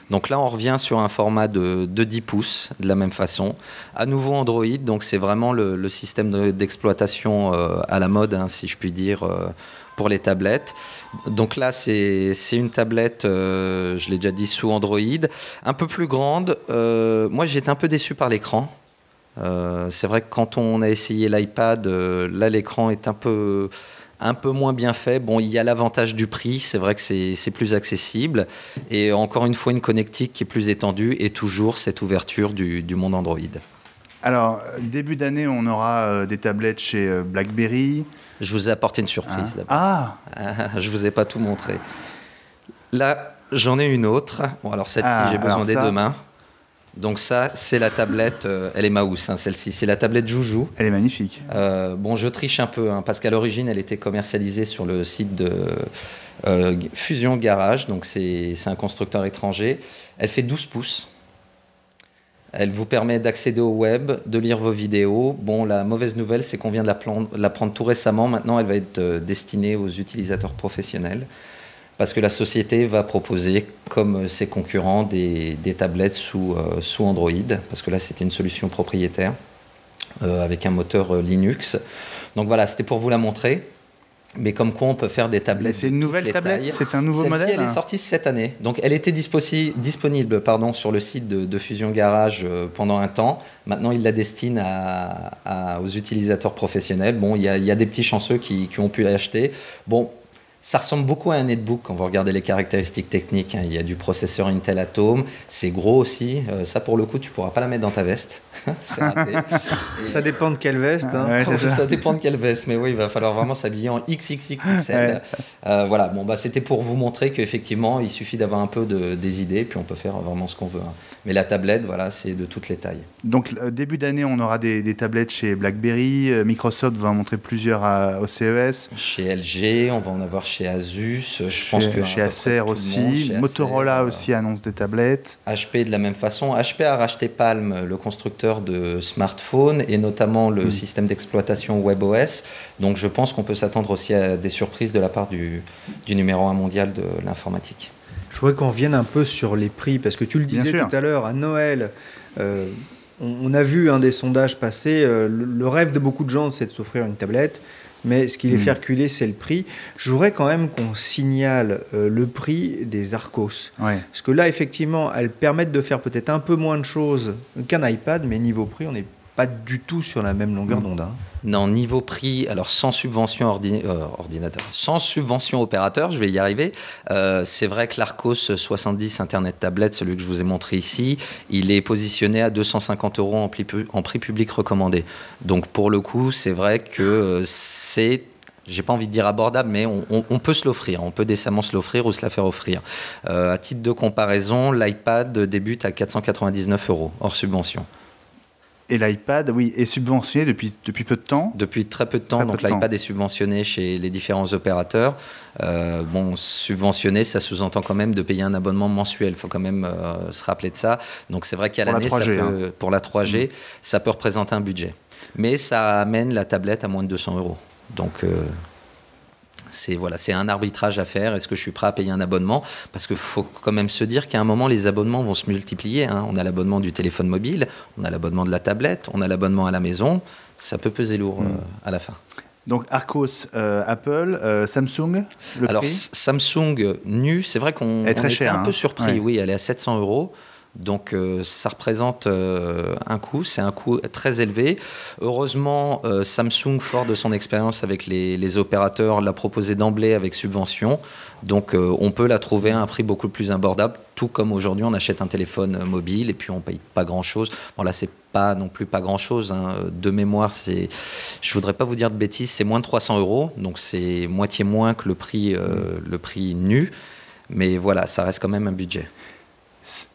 Speaker 5: Donc là on revient sur un format de 10 pouces de la même façon. À nouveau Android, donc c'est vraiment le système d'exploitation à la mode, si je puis dire, pour les tablettes. Donc là c'est une tablette, je l'ai déjà dit, sous Android, un peu plus grande. Moi j'ai été un peu déçu par l'écran. C'est vrai que quand on a essayé l'iPad, là l'écran est un peu moins bien fait. Bon, il y a l'avantage du prix, c'est vrai que c'est plus accessible. Et encore une fois, une connectique qui est plus étendue et toujours cette ouverture du monde Android.
Speaker 3: Alors, début d'année, on aura des tablettes chez BlackBerry.
Speaker 5: Je vous ai apporté une surprise d'abord. Je ne vous ai pas tout montré. Là, j'en ai une autre. Bon, alors celle-ci, j'ai besoin des deux mains. Donc ça, c'est la tablette, elle est mouse, celle-ci, c'est la tablette Joujou.
Speaker 3: Elle est magnifique.
Speaker 5: Bon, je triche un peu, parce qu'à l'origine, elle était commercialisée sur le site de Fusion Garage, donc c'est un constructeur étranger. Elle fait 12 pouces. Elle vous permet d'accéder au web, de lire vos vidéos. Bon, la mauvaise nouvelle, c'est qu'on vient de la prendre tout récemment. Maintenant, elle va être destinée aux utilisateurs professionnels. Parce que la société va proposer, comme ses concurrents, des tablettes sous Android. Parce que là, c'était une solution propriétaire avec un moteur Linux. Donc voilà, c'était pour vous la montrer. Mais comme quoi, on peut faire des tablettes.
Speaker 3: C'est une nouvelle tablette? C'est un nouveau modèle?
Speaker 5: Elle est sortie cette année. Donc elle était disponible sur le site de Fusion Garage pendant un temps. Maintenant, ils la destinent aux utilisateurs professionnels. Bon, il y a des petits chanceux qui ont pu l'acheter. Bon. Ça ressemble beaucoup à un netbook quand vous regardez les caractéristiques techniques. Il y a du processeur Intel Atom, c'est gros aussi. Ça, pour le coup, tu ne pourras pas la mettre dans ta veste. C'est raté.
Speaker 2: Ça dépend de quelle veste.
Speaker 5: Ça dépend de quelle veste, mais oui, il va falloir vraiment s'habiller en XXXXL. Voilà, bon, c'était pour vous montrer qu'effectivement, il suffit d'avoir un peu des idées, puis on peut faire vraiment ce qu'on veut. Mais la tablette, voilà, c'est de toutes les tailles.
Speaker 3: Donc, début d'année, on aura des tablettes chez BlackBerry. Microsoft va en montrer plusieurs au CES.
Speaker 5: Chez LG, on va en avoir chez Asus, je pense que
Speaker 3: chez Acer aussi, chez Motorola Acer, aussi annonce des tablettes.
Speaker 5: HP de la même façon. HP a racheté Palm, le constructeur de smartphones et notamment le système d'exploitation WebOS. Donc je pense qu'on peut s'attendre aussi à des surprises de la part du numéro 1 mondial de l'informatique.
Speaker 2: Je voudrais qu'on revienne un peu sur les prix, parce que tu le disais tout à l'heure, à Noël, on a vu un des sondages passer, le rêve de beaucoup de gens, c'est de s'offrir une tablette. Mais ce qui les fait reculer, c'est le prix. Je voudrais quand même qu'on signale le prix des Arcos.
Speaker 3: Ouais.
Speaker 2: Parce que là, effectivement, elles permettent de faire peut-être un peu moins de choses qu'un iPad, mais niveau prix, on n'est pas du tout sur la même longueur d'onde.
Speaker 5: Non, niveau prix, alors sans subvention ordinateur, sans subvention opérateur, je vais y arriver. C'est vrai que l'Arcos 70 Internet Tablet, celui que je vous ai montré ici, il est positionné à 250 € en prix public recommandé. Donc pour le coup, c'est vrai que c'est... J'ai pas envie de dire abordable, mais on peut se l'offrir. On peut décemment se l'offrir ou se la faire offrir. À titre de comparaison, l'iPad débute à 499 € hors subvention.
Speaker 3: Et l'iPad, oui, est subventionné depuis peu de temps?
Speaker 5: Depuis très peu de temps. Donc l'iPad est subventionné chez les différents opérateurs. Bon, subventionné, ça sous-entend quand même de payer un abonnement mensuel. Il faut quand même se rappeler de ça. Donc c'est vrai qu'à l'année, pour la 3G, ça peut représenter un budget. Mais ça amène la tablette à moins de 200 €. Donc c'est un arbitrage à faire. Est-ce que je suis prêt à payer un abonnement? Parce qu'il faut quand même se dire qu'à un moment, les abonnements vont se multiplier. On a l'abonnement du téléphone mobile, on a l'abonnement de la tablette, on a l'abonnement à la maison. Ça peut peser lourd à la fin.
Speaker 3: Donc Arcos, Apple, Samsung, le prix?
Speaker 5: Samsung nu, c'est vrai qu'on était un peu surpris.
Speaker 3: Ouais.
Speaker 5: Oui, elle est à 700 €. Donc ça représente un coût, c'est un coût très élevé. Heureusement, Samsung, fort de son expérience avec les opérateurs, l'a proposé d'emblée avec subvention. Donc on peut la trouver à un prix beaucoup plus abordable, tout comme aujourd'hui on achète un téléphone mobile et puis on ne paye pas grand-chose. Bon là, c'est pas non plus pas grand-chose. Hein. De mémoire, je ne voudrais pas vous dire de bêtises, c'est moins de 300 €, donc c'est moitié moins que le prix nu. Mais voilà, ça reste quand même un budget.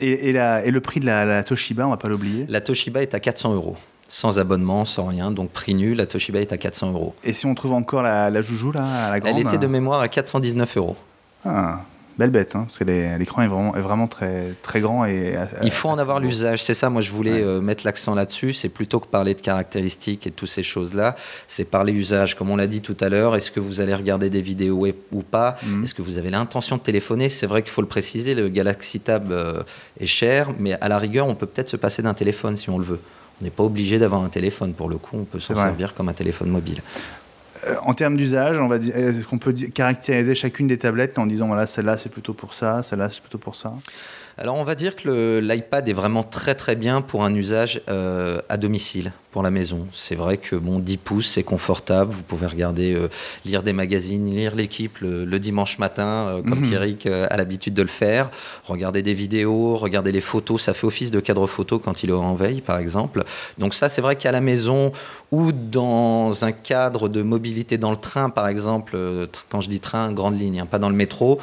Speaker 3: Et le prix de la Toshiba, on ne va pas l'oublier.
Speaker 5: La Toshiba est à 400 €, sans abonnement, sans rien. Donc prix nu, la Toshiba est à 400 €.
Speaker 3: Et si on trouve encore la Joujou, là, à la grande?
Speaker 5: Elle était de mémoire à 419 €.
Speaker 3: Ah, belle bête, hein, parce que l'écran est vraiment très, très grand.
Speaker 5: Il faut en avoir l'usage, c'est ça, moi je voulais mettre l'accent là-dessus, c'est plutôt que parler de caractéristiques et de toutes ces choses-là, c'est parler usage, comme on l'a dit tout à l'heure, est-ce que vous allez regarder des vidéos ou pas, est-ce que vous avez l'intention de téléphoner, c'est vrai qu'il faut le préciser, le Galaxy Tab est cher, mais à la rigueur on peut peut-être se passer d'un téléphone si on le veut. On n'est pas obligé d'avoir un téléphone, pour le coup on peut s'en servir comme un téléphone mobile.
Speaker 3: En termes d'usage, on va dire, est-ce qu'on peut caractériser chacune des tablettes en disant voilà, celle-là c'est plutôt pour ça, celle-là c'est plutôt pour ça?
Speaker 5: Alors on va dire que l'iPad est vraiment très très bien pour un usage à domicile, pour la maison. C'est vrai que 10 pouces c'est confortable, vous pouvez regarder, lire des magazines, lire l'équipe le dimanche matin, comme Pierrick a l'habitude de le faire, regarder des vidéos, regarder les photos, ça fait office de cadre photo quand il est en veille par exemple. Donc ça c'est vrai qu'à la maison ou dans un cadre de mobilité dans le train par exemple, quand je dis train, grande ligne, pas dans le métro,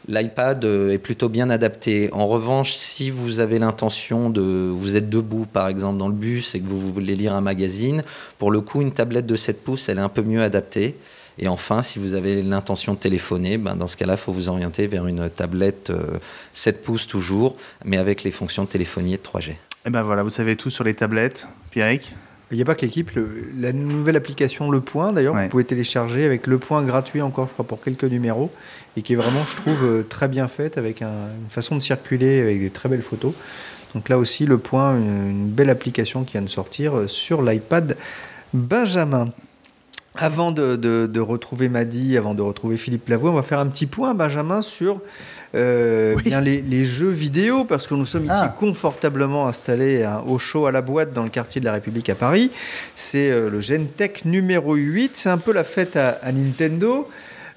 Speaker 5: l'iPad est plutôt bien adapté. En revanche, si vous avez l'intention vous êtes debout par exemple dans le bus et que vous voulez lire un magazine, pour le coup, une tablette de 7 pouces, elle est un peu mieux adaptée. Et enfin, si vous avez l'intention de téléphoner, dans ce cas-là, il faut vous orienter vers une tablette 7 pouces toujours, mais avec les fonctions de téléphonie et de 3G.
Speaker 3: Et ben voilà, vous savez tout sur les tablettes. Pierrick ?
Speaker 2: Il n'y a pas que l'équipe, la nouvelle application Le Point, d'ailleurs, vous pouvez télécharger avec Le Point gratuit encore, je crois, pour quelques numéros, et qui est vraiment, je trouve, très bien faite, avec une façon de circuler, avec des très belles photos. Donc là aussi, Le Point, une belle application qui vient de sortir sur l'iPad Benjamin. Avant de retrouver Madi, avant de retrouver Philippe Lavoie, on va faire un petit point, Benjamin, sur bien les jeux vidéo, parce que nous sommes ici confortablement installés au chaud à la boîte dans le quartier de la République à Paris. C'est le GenTech numéro 8, c'est un peu la fête à Nintendo.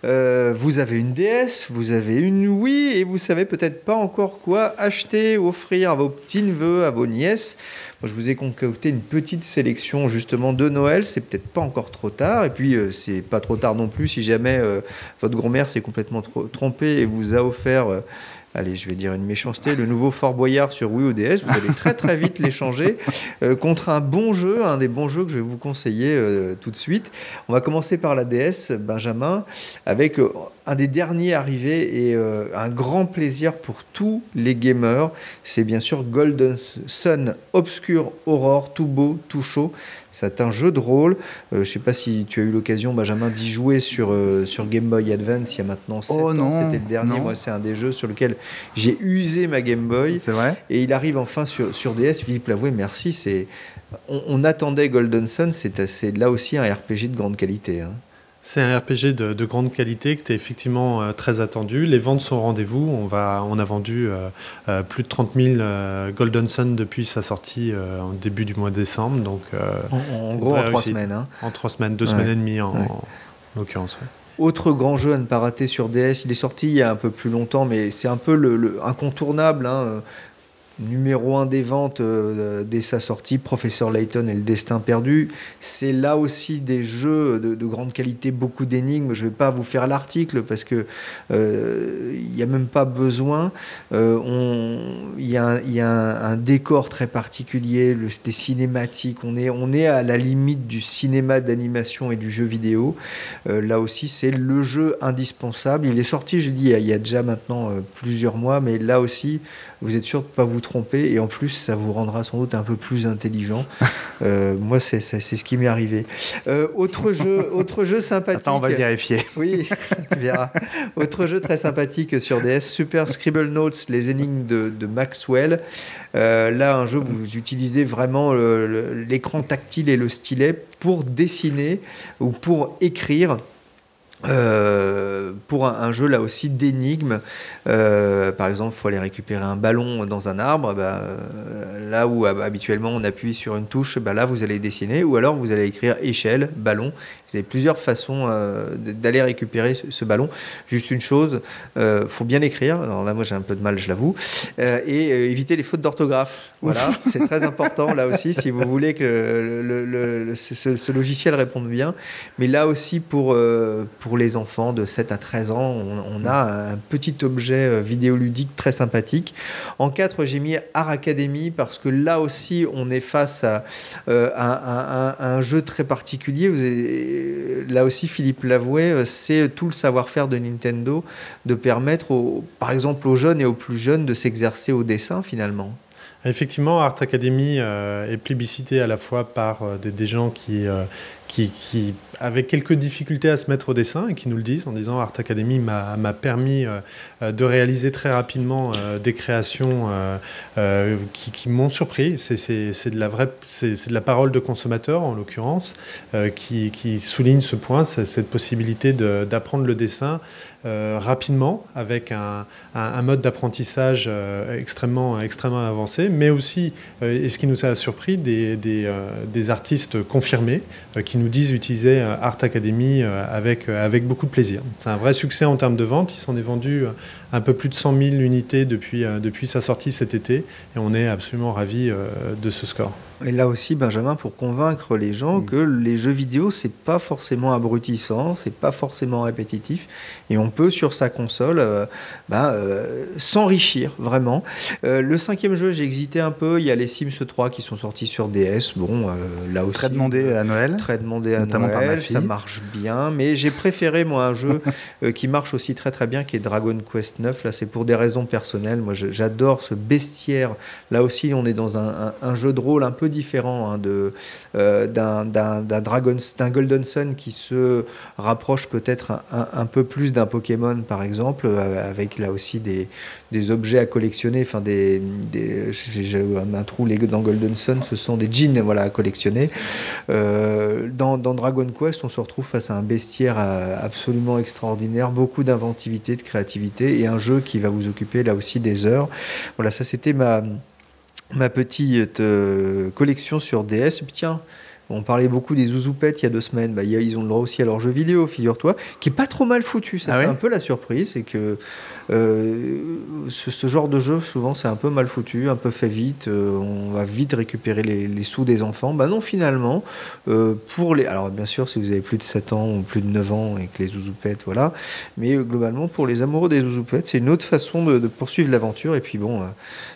Speaker 2: Vous avez une DS, vous avez une Wii et vous savez peut-être pas encore quoi acheter, offrir à vos petits-neveux, à vos nièces. Moi, je vous ai concocté une petite sélection justement de Noël, c'est peut-être pas encore trop tard, et puis c'est pas trop tard non plus si jamais votre grand-mère s'est complètement trompée et vous a offert... allez, je vais dire une méchanceté, le nouveau Fort Boyard sur Wii ou DS, vous allez très très vite l'échanger contre un bon jeu, un des bons jeux que je vais vous conseiller tout de suite. On va commencer par la DS, Benjamin, avec un des derniers arrivés et un grand plaisir pour tous les gamers. C'est bien sûr Golden Sun Obscure Aurore, tout beau, tout chaud. C'est un jeu de rôle. Je ne sais pas si tu as eu l'occasion, Benjamin, d'y jouer sur Game Boy Advance il y a maintenant 7 ans. C'était le dernier. Moi, c'est un des jeux sur lequel j'ai usé ma Game Boy.
Speaker 3: C'est vrai.
Speaker 2: Et il arrive enfin sur DS. Philippe Lavoué, merci. On attendait Golden Sun. C'est là aussi un RPG de grande qualité. Hein.
Speaker 4: C'est un RPG de grande qualité qui était effectivement très attendu. Les ventes sont au rendez-vous. On a vendu plus de 30 000 Golden Sun depuis sa sortie en début du mois de décembre. Donc,
Speaker 2: en gros, en 3 semaines. Hein.
Speaker 4: En 3 semaines, 2 semaines et demie en l'occurrence. Ouais.
Speaker 2: Autre grand jeu à ne pas rater sur DS. Il est sorti il y a un peu plus longtemps, mais c'est un peu le incontournable. Hein. Numéro 1 des ventes dès sa sortie, Professeur Layton et le Destin perdu. C'est là aussi des jeux de grande qualité, beaucoup d'énigmes. Je ne vais pas vous faire l'article parce que il n'y a même pas besoin. Il y a un décor très particulier, des cinématiques. On est à la limite du cinéma d'animation et du jeu vidéo. Là aussi, c'est le jeu indispensable. Il est sorti, je dis, il y a déjà maintenant plusieurs mois, mais là aussi, vous êtes sûr de ne pas vous tromper et en plus ça vous rendra sans doute un peu plus intelligent. Moi c'est ce qui m'est arrivé. Autre jeu sympathique.
Speaker 3: Attends, on va vérifier.
Speaker 2: Oui, tu verras. Autre jeu très sympathique sur DS, Super Scribble Notes, les énigmes de Maxwell. Là, un jeu où vous utilisez vraiment l'écran tactile et le stylet pour dessiner ou pour écrire. pour un jeu là aussi d'énigmes. Par exemple, il faut aller récupérer un ballon dans un arbre. Là où habituellement on appuie sur une touche, là vous allez dessiner, ou alors vous allez écrire échelle, ballon. Vous avez plusieurs façons d'aller récupérer ce ballon. Juste une chose, faut bien l'écrire. Alors là, moi j'ai un peu de mal, je l'avoue, et éviter les fautes d'orthographe. Voilà, c'est très important là aussi si vous voulez que ce logiciel réponde bien. Mais là aussi pour les enfants de 7 à 13 ans, on a un petit objet vidéoludique très sympathique. En 4, j'ai mis Art Academy parce que là aussi, on est face à un jeu très particulier. Là aussi, Philippe l'avouait, c'est tout le savoir-faire de Nintendo de permettre, par exemple, aux jeunes et aux plus jeunes de s'exercer au dessin finalement.
Speaker 4: Effectivement, Art Academy est plébiscité à la fois par des gens qui avaient quelques difficultés à se mettre au dessin et qui nous le disent en disant Art Academy m'a permis de réaliser très rapidement des créations qui m'ont surpris. C'est de la parole de consommateur en l'occurrence qui souligne ce point, cette possibilité d'apprendre le dessin rapidement avec un mode d'apprentissage extrêmement avancé, mais aussi, et ce qui nous a surpris, des artistes confirmés qui nous disent utiliser Art Academy avec beaucoup de plaisir. C'est un vrai succès en termes de vente. Il s'en est vendu un peu plus de 100 000 unités depuis sa sortie cet été, et on est absolument ravis de ce score.
Speaker 2: Et là aussi, Benjamin, pour convaincre les gens que les jeux vidéo, c'est pas forcément abrutissant, c'est pas forcément répétitif, et on peut sur sa console s'enrichir vraiment. Le 5e jeu, j'ai hésité un peu. Il y a les Sims 3 qui sont sortis sur DS. Bon, là aussi
Speaker 3: très demandé à Noël.
Speaker 2: Très demandé à
Speaker 3: notamment
Speaker 2: Noël.
Speaker 3: Par ma fille.
Speaker 2: Ça marche bien, mais j'ai préféré moi un jeu qui marche aussi très très bien, qui est Dragon Quest 9. Là, c'est pour des raisons personnelles. Moi, j'adore ce bestiaire. Là aussi, on est dans un jeu de rôle un peu différent d'un Golden Sun qui se rapproche peut-être un peu plus d'un Pokémon par exemple, avec là aussi des objets à collectionner. Enfin j'ai un trou dans Golden Sun, ce sont des jeans à collectionner. Dans Dragon Quest, on se retrouve face à un bestiaire absolument extraordinaire, beaucoup d'inventivité, de créativité, et un jeu qui va vous occuper là aussi des heures. Voilà, ça c'était ma petite collection sur DS. Et puis tiens, on parlait beaucoup des zouzoupettes il y a 2 semaines. Ils ont le droit aussi à leur jeu vidéo, figure-toi, qui est pas trop mal foutu. Ça, c'est un peu la surprise, c'est que ce genre de jeu, souvent, c'est un peu mal foutu, un peu fait vite. On va vite récupérer les sous des enfants. Non, finalement, alors bien sûr, si vous avez plus de 7 ans ou plus de 9 ans et que les zouzoupettes, voilà. Mais globalement, pour les amoureux des zouzoupettes, c'est une autre façon de poursuivre l'aventure. Et puis bon,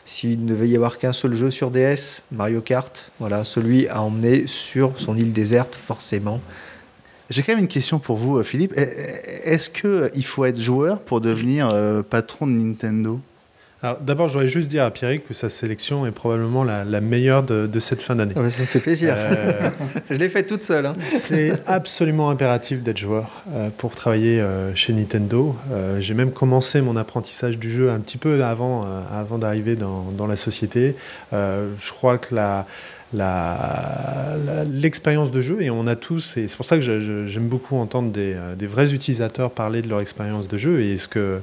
Speaker 2: s'il ne devait y avoir qu'un seul jeu sur DS, Mario Kart, voilà, celui à emmener sur son île déserte, forcément.
Speaker 3: J'ai quand même une question pour vous, Philippe. Est-ce qu'il faut être joueur pour devenir patron de Nintendo ?
Speaker 4: Alors, d'abord, je voudrais juste dire à Pierrick que sa sélection est probablement la meilleure de cette fin d'année.
Speaker 2: Ça me fait plaisir. Je l'ai fait toute seule.
Speaker 4: C'est absolument impératif d'être joueur pour travailler chez Nintendo. J'ai même commencé mon apprentissage du jeu un petit peu avant d'arriver dans la société. Je crois que l'expérience de jeu, et on a tous, et c'est pour ça que j'aime beaucoup entendre des vrais utilisateurs parler de leur expérience de jeu, et ce que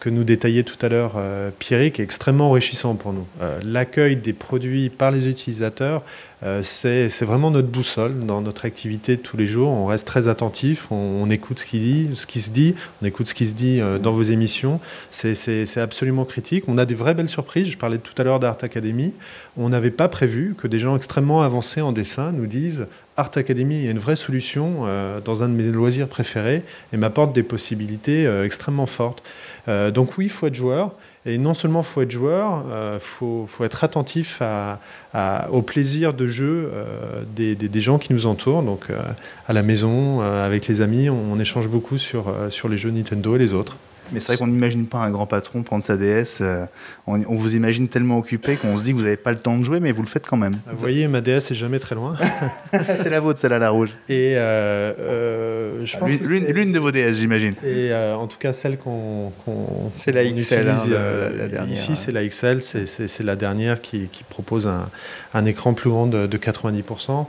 Speaker 4: nous détaillait tout à l'heure Pierrick est extrêmement enrichissant pour nous. L'accueil des produits par les utilisateurs, c'est vraiment notre boussole dans notre activité de tous les jours. On reste très attentif, on écoute ce qui se dit, on écoute ce qui se dit dans vos émissions. C'est absolument critique. On a des vraies belles surprises. Je parlais tout à l'heure d'Art Academy. On n'avait pas prévu que des gens extrêmement avancés en dessin nous disent Art Academy est une vraie solution dans un de mes loisirs préférés et m'apporte des possibilités extrêmement fortes. Donc oui, il faut être joueur. Et non seulement il faut être joueur, faut être attentif au plaisir de jeu des gens qui nous entourent. Donc à la maison, avec les amis, on échange beaucoup sur les jeux Nintendo et les autres.
Speaker 3: Mais c'est vrai qu'on n'imagine pas un grand patron prendre sa DS. On vous imagine tellement occupé qu'on se dit que vous n'avez pas le temps de jouer, mais vous le faites quand même.
Speaker 4: Vous voyez, ma DS est jamais très loin.
Speaker 3: C'est la vôtre, celle-là, la rouge.
Speaker 4: Et je pense
Speaker 3: l'une de vos DS, j'imagine.
Speaker 4: C'est en tout cas celle qu'on
Speaker 2: c'est la XL,
Speaker 4: utilise,
Speaker 2: la dernière.
Speaker 4: Ici, c'est la XL, c'est la dernière qui propose un écran plus grand de 90%.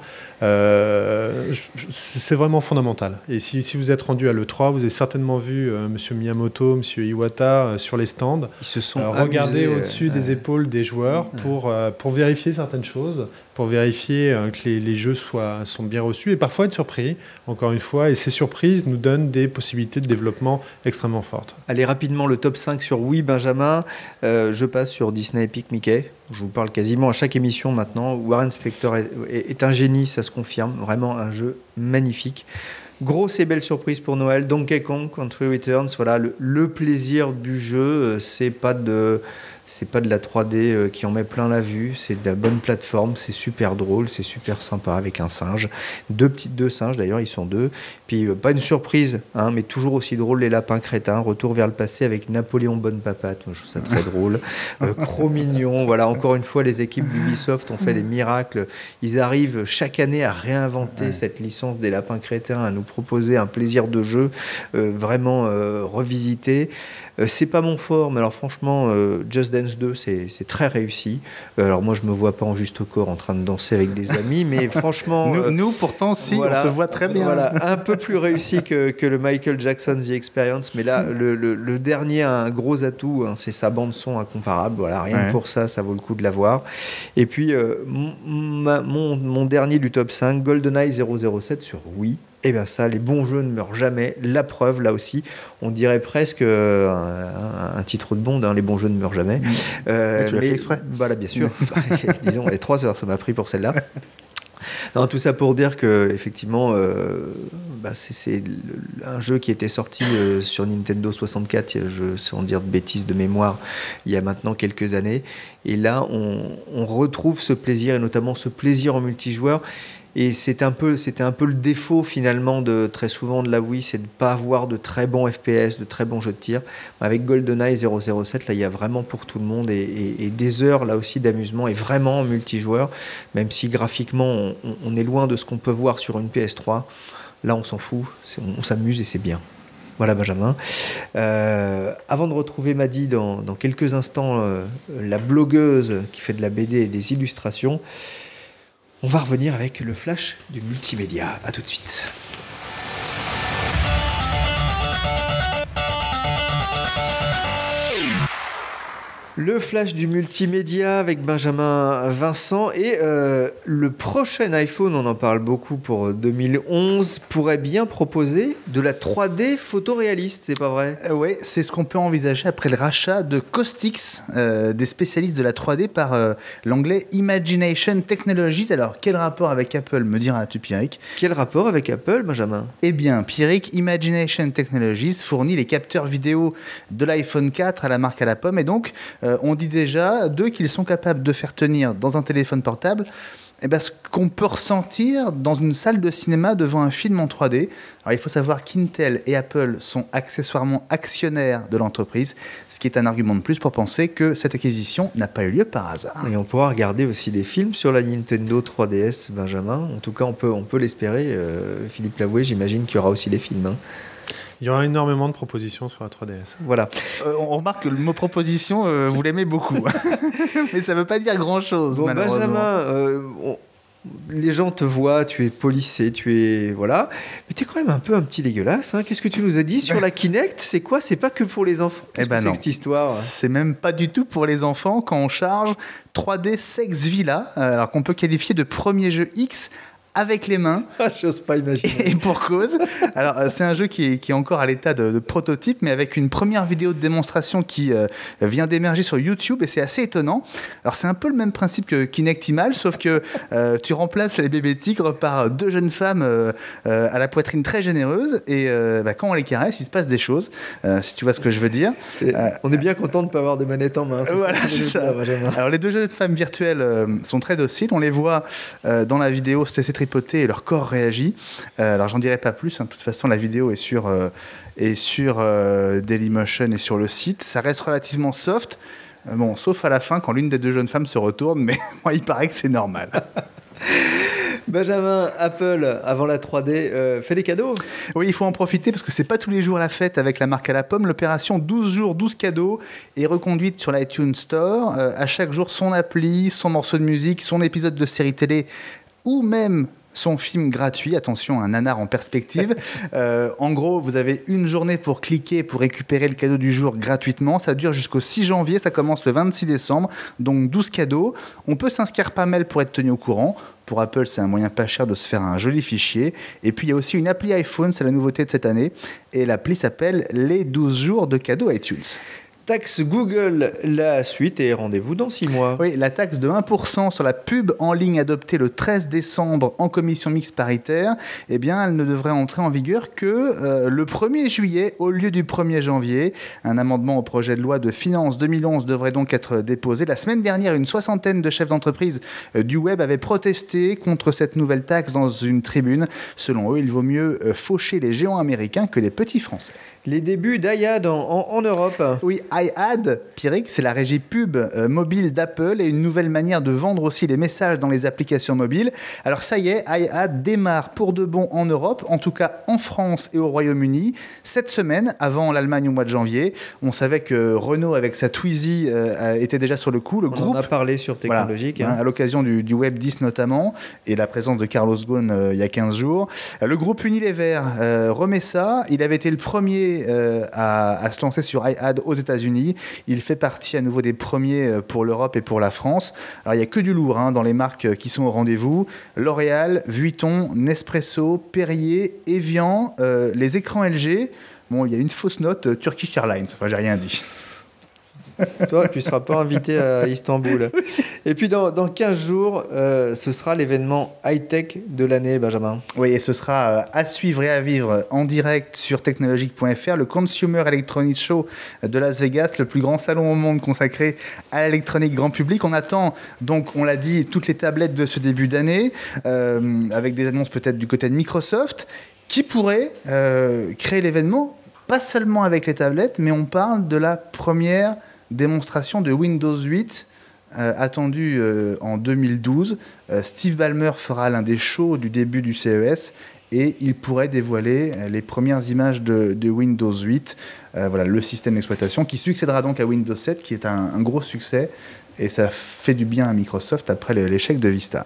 Speaker 4: C'est vraiment fondamental. Et si vous êtes rendu à l'E3, vous avez certainement vu Monsieur Miyamoto, Monsieur Iwata sur les stands.
Speaker 2: Ils se sont
Speaker 4: regarder
Speaker 2: amusés,
Speaker 4: au-dessus des épaules des joueurs pour vérifier certaines choses, pour vérifier que les jeux sont bien reçus et parfois être surpris, encore une fois. Et ces surprises nous donnent des possibilités de développement extrêmement fortes.
Speaker 2: Allez, rapidement, le top 5 sur Wii, Benjamin. Je passe sur Disney Epic Mickey. Je vous parle quasiment à chaque émission maintenant. Warren Spector est un génie, ça se confirme. Vraiment un jeu magnifique. Grosse et belle surprise pour Noël. Donkey Kong Country Returns. Voilà, le plaisir du jeu, c'est pas de la 3D qui en met plein la vue, c'est de la bonne plateforme, c'est super drôle, c'est super sympa avec un singe. Deux singes d'ailleurs, ils sont deux. Puis pas une surprise, hein, mais toujours aussi drôle, les lapins crétins. Retour vers le passé avec Napoléon Bonaparte, moi je trouve ça très drôle. Cro-Mignon, voilà, encore une fois, les équipes d'Ubisoft ont fait des miracles. Ils arrivent chaque année à réinventer cette licence des lapins crétins, à nous proposer un plaisir de jeu vraiment revisité. C'est pas mon fort, mais alors franchement, Just Dance 2, c'est très réussi. Alors moi, je me vois pas en juste corps en train de danser avec des amis, mais franchement...
Speaker 3: nous, pourtant, si, voilà, on te voit très bien.
Speaker 2: Voilà, un peu plus réussi que le Michael Jackson The Experience, mais là, le dernier a un gros atout, hein, c'est sa bande-son incomparable. Voilà, rien que pour ça, ça vaut le coup de l'avoir. Et puis, mon dernier du top 5, GoldenEye 007 sur Wii. Eh bien ça, les bons jeux ne meurent jamais. La preuve, là aussi, on dirait presque un titre de Bond, hein, les bons jeux ne meurent jamais.
Speaker 3: Tu l'as fait exprès.
Speaker 2: Voilà, bien sûr. Disons, les 3 heures, ça m'a pris pour celle-là. Non, tout ça pour dire que effectivement, c'est un jeu qui était sorti sur Nintendo 64, sans dire de bêtises de mémoire, il y a maintenant quelques années. Et là, on retrouve ce plaisir, et notamment ce plaisir en multijoueur. Et c'était un peu le défaut finalement très souvent de la Wii, c'est de ne pas avoir de très bons FPS, de très bons jeux de tir. Avec GoldenEye 007, là il y a vraiment pour tout le monde et des heures là aussi d'amusement et vraiment en multijoueur, même si graphiquement on est loin de ce qu'on peut voir sur une PS3. Là on s'en fout, on s'amuse et c'est bien. Voilà Benjamin. Avant de retrouver Maddy dans quelques instants, la blogueuse qui fait de la BD et des illustrations, on va revenir avec le flash du multimédia. À tout de suite. Le flash du multimédia avec Benjamin Vincent et le prochain iPhone, on en parle beaucoup pour 2011, pourrait bien proposer de la 3D photoréaliste, c'est pas vrai ?
Speaker 3: Oui, c'est ce qu'on peut envisager après le rachat de Costix, des spécialistes de la 3D par l'anglais Imagination Technologies. Alors, quel rapport avec Apple, me diras-tu, Pierrick ?
Speaker 2: Quel rapport avec Apple, Benjamin ?
Speaker 3: Eh bien, Pierrick, Imagination Technologies fournit les capteurs vidéo de l'iPhone 4 à la marque à la pomme et donc on dit déjà d'eux qu'ils sont capables de faire tenir dans un téléphone portable ce qu'on peut ressentir dans une salle de cinéma devant un film en 3D. Alors, il faut savoir qu'Intel et Apple sont accessoirement actionnaires de l'entreprise, ce qui est un argument de plus pour penser que cette acquisition n'a pas eu lieu par hasard.
Speaker 2: Et on pourra regarder aussi des films sur la Nintendo 3DS, Benjamin. En tout cas, on peut l'espérer. Philippe Lavoué, j'imagine qu'il y aura aussi des films. Hein.
Speaker 4: Il y aura énormément de propositions sur la 3DS.
Speaker 2: Voilà.
Speaker 3: On remarque que le mot proposition, vous l'aimez beaucoup. Mais ça ne veut pas dire grand-chose,
Speaker 2: bon,
Speaker 3: malheureusement.
Speaker 2: Benjamin, les gens te voient, tu es polissé, voilà. Mais tu es quand même un peu un petit dégueulasse. Hein. Qu'est-ce que tu nous as dit sur la Kinect ? C'est quoi ? C'est pas que pour les enfants ? Qu'est-ce que c'est que cette histoire ?
Speaker 3: C'est même pas du tout pour les enfants quand on charge 3D Sex Villa, alors qu'on peut qualifier de premier jeu X avec les mains.
Speaker 2: J'ose pas imaginer.
Speaker 3: Et pour cause. Alors, c'est un jeu qui est encore à l'état de prototype, mais avec une première vidéo de démonstration qui vient d'émerger sur YouTube, et c'est assez étonnant. Alors, c'est un peu le même principe que Kinectimal, sauf que tu remplaces les bébés tigres par 2 jeunes femmes à la poitrine très généreuse, et quand on les caresse, il se passe des choses, si tu vois ce que je veux dire.
Speaker 2: On est bien content de ne pas avoir de manette en main.
Speaker 3: Voilà, c'est ça. Alors, les 2 jeunes femmes virtuelles sont très dociles. On les voit dans la vidéo, c'est tripoter et leur corps réagit. Alors j'en dirai pas plus, hein. De toute façon la vidéo est sur Dailymotion et sur le site. Ça reste relativement soft, bon, sauf à la fin quand l'une des deux jeunes femmes se retourne, mais moi il paraît que c'est normal.
Speaker 2: Benjamin, Apple, avant la 3D, fait des cadeaux.
Speaker 3: Oui, il faut en profiter parce que c'est pas tous les jours la fête avec la marque à la pomme. L'opération 12 jours, 12 cadeaux est reconduite sur l'iTunes Store. À chaque jour, son appli, son morceau de musique, son épisode de série télé ou même son film gratuit. Attention, un nanar en perspective. En gros, vous avez une journée pour cliquer pour récupérer le cadeau du jour gratuitement. Ça dure jusqu'au 6 janvier, ça commence le 26 décembre. Donc 12 cadeaux. On peut s'inscrire par mail pour être tenu au courant. Pour Apple, c'est un moyen pas cher de se faire un joli fichier. Et puis, il y a aussi une appli iPhone, c'est la nouveauté de cette année. Et l'appli s'appelle Les 12 jours de cadeaux iTunes.
Speaker 2: Taxe Google, la suite et rendez-vous dans 6 mois.
Speaker 3: Oui, la taxe de 1% sur la pub en ligne adoptée le 13 décembre en commission mixte paritaire, eh bien, elle ne devrait entrer en vigueur que le 1er juillet au lieu du 1er janvier. Un amendement au projet de loi de finances 2011 devrait donc être déposé. La semaine dernière, une soixantaine de chefs d'entreprise du web avaient protesté contre cette nouvelle taxe dans une tribune. Selon eux, il vaut mieux faucher les géants américains que les petits Français.
Speaker 2: Les débuts d'iAd en Europe.
Speaker 3: Oui, iAd, Pierrick, c'est la régie pub mobile d'Apple et une nouvelle manière de vendre aussi les messages dans les applications mobiles. Alors ça y est, iAd démarre pour de bon en Europe, en tout cas en France et au Royaume-Uni. Cette semaine, avant l'Allemagne au mois de janvier, on savait que Renault avec sa Twizy était déjà sur le coup. Le groupe
Speaker 2: en a parlé sur Technologique.
Speaker 3: Voilà, à l'occasion du Web 10 notamment, et la présence de Carlos Ghosn il y a 15 jours. Le groupe Unilever remet ça. Il avait été le premier à se lancer sur iAd aux États-Unis. Il fait partie à nouveau des premiers pour l'Europe et pour la France. Alors il n'y a que du lourd dans les marques qui sont au rendez-vous. L'Oréal, Vuitton, Nespresso, Perrier, Evian, les écrans LG. Bon, il y a une fausse note, Turkish Airlines. Enfin, j'ai rien dit.
Speaker 2: Toi, tu ne seras pas invité à Istanbul. Et puis, dans 15 jours, ce sera l'événement high-tech de l'année, Benjamin.
Speaker 3: Oui, et ce sera à suivre et à vivre en direct sur technologique.fr, le Consumer Electronics Show de Las Vegas, le plus grand salon au monde consacré à l'électronique grand public. On attend, donc, on l'a dit, toutes les tablettes de ce début d'année, avec des annonces peut-être du côté de Microsoft, qui pourrait créer l'événement, pas seulement avec les tablettes, mais on parle de la première démonstration de Windows 8 attendue en 2012. Steve Ballmer fera l'un des shows du début du CES et il pourrait dévoiler les premières images de Windows 8, voilà, le système d'exploitation qui succédera donc à Windows 7 qui est un gros succès et ça fait du bien à Microsoft après l'échec de Vista.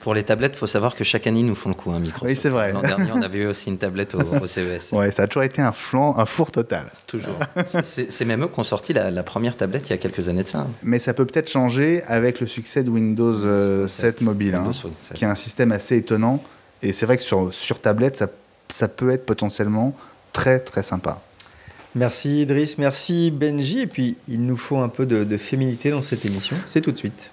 Speaker 5: Pour les tablettes, il faut savoir que chaque année, ils nous font le coup, Microsoft.
Speaker 3: Oui, c'est vrai.
Speaker 5: L'an dernier, on avait eu aussi une tablette au CES.
Speaker 3: Oui, ça a toujours été un four total.
Speaker 5: Toujours. C'est même eux qui ont sorti la première tablette il y a quelques années de ça.
Speaker 3: Mais ça peut peut-être changer avec le succès de Windows 7 mobile, qui est un système assez étonnant. Et c'est vrai que sur tablette, ça peut être potentiellement très, très sympa.
Speaker 2: Merci Idriss, merci Benji. Et puis, il nous faut un peu de féminité dans cette émission. C'est tout de suite.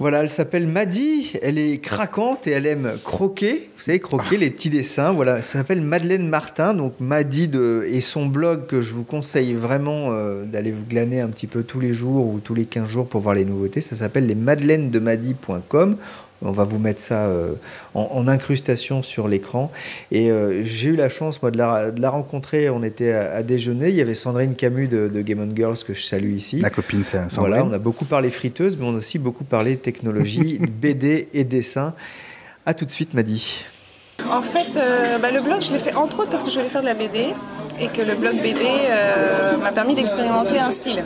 Speaker 2: Voilà, elle s'appelle Maddy, elle est craquante et elle aime croquer, vous savez, croquer les petits dessins. Voilà, ça s'appelle Madeleine Martin, donc Maddy et son blog que je vous conseille vraiment d'aller vous glaner un petit peu tous les jours ou tous les 15 jours pour voir les nouveautés. Ça s'appelle lesmadeleinesdemaddy.com. On va vous mettre ça en incrustation sur l'écran. Et j'ai eu la chance, moi, de la rencontrer. On était à déjeuner. Il y avait Sandrine Camus de Game On Girls, que je salue ici.
Speaker 3: La copine, c'est Sandrine.
Speaker 2: Voilà, on a beaucoup parlé friteuse, mais on a aussi beaucoup parlé technologie, BD et dessin. À tout de suite, Maddy.
Speaker 9: En fait, le blog, je l'ai fait entre autres parce que je voulais faire de la BD et que le blog BD m'a permis d'expérimenter un style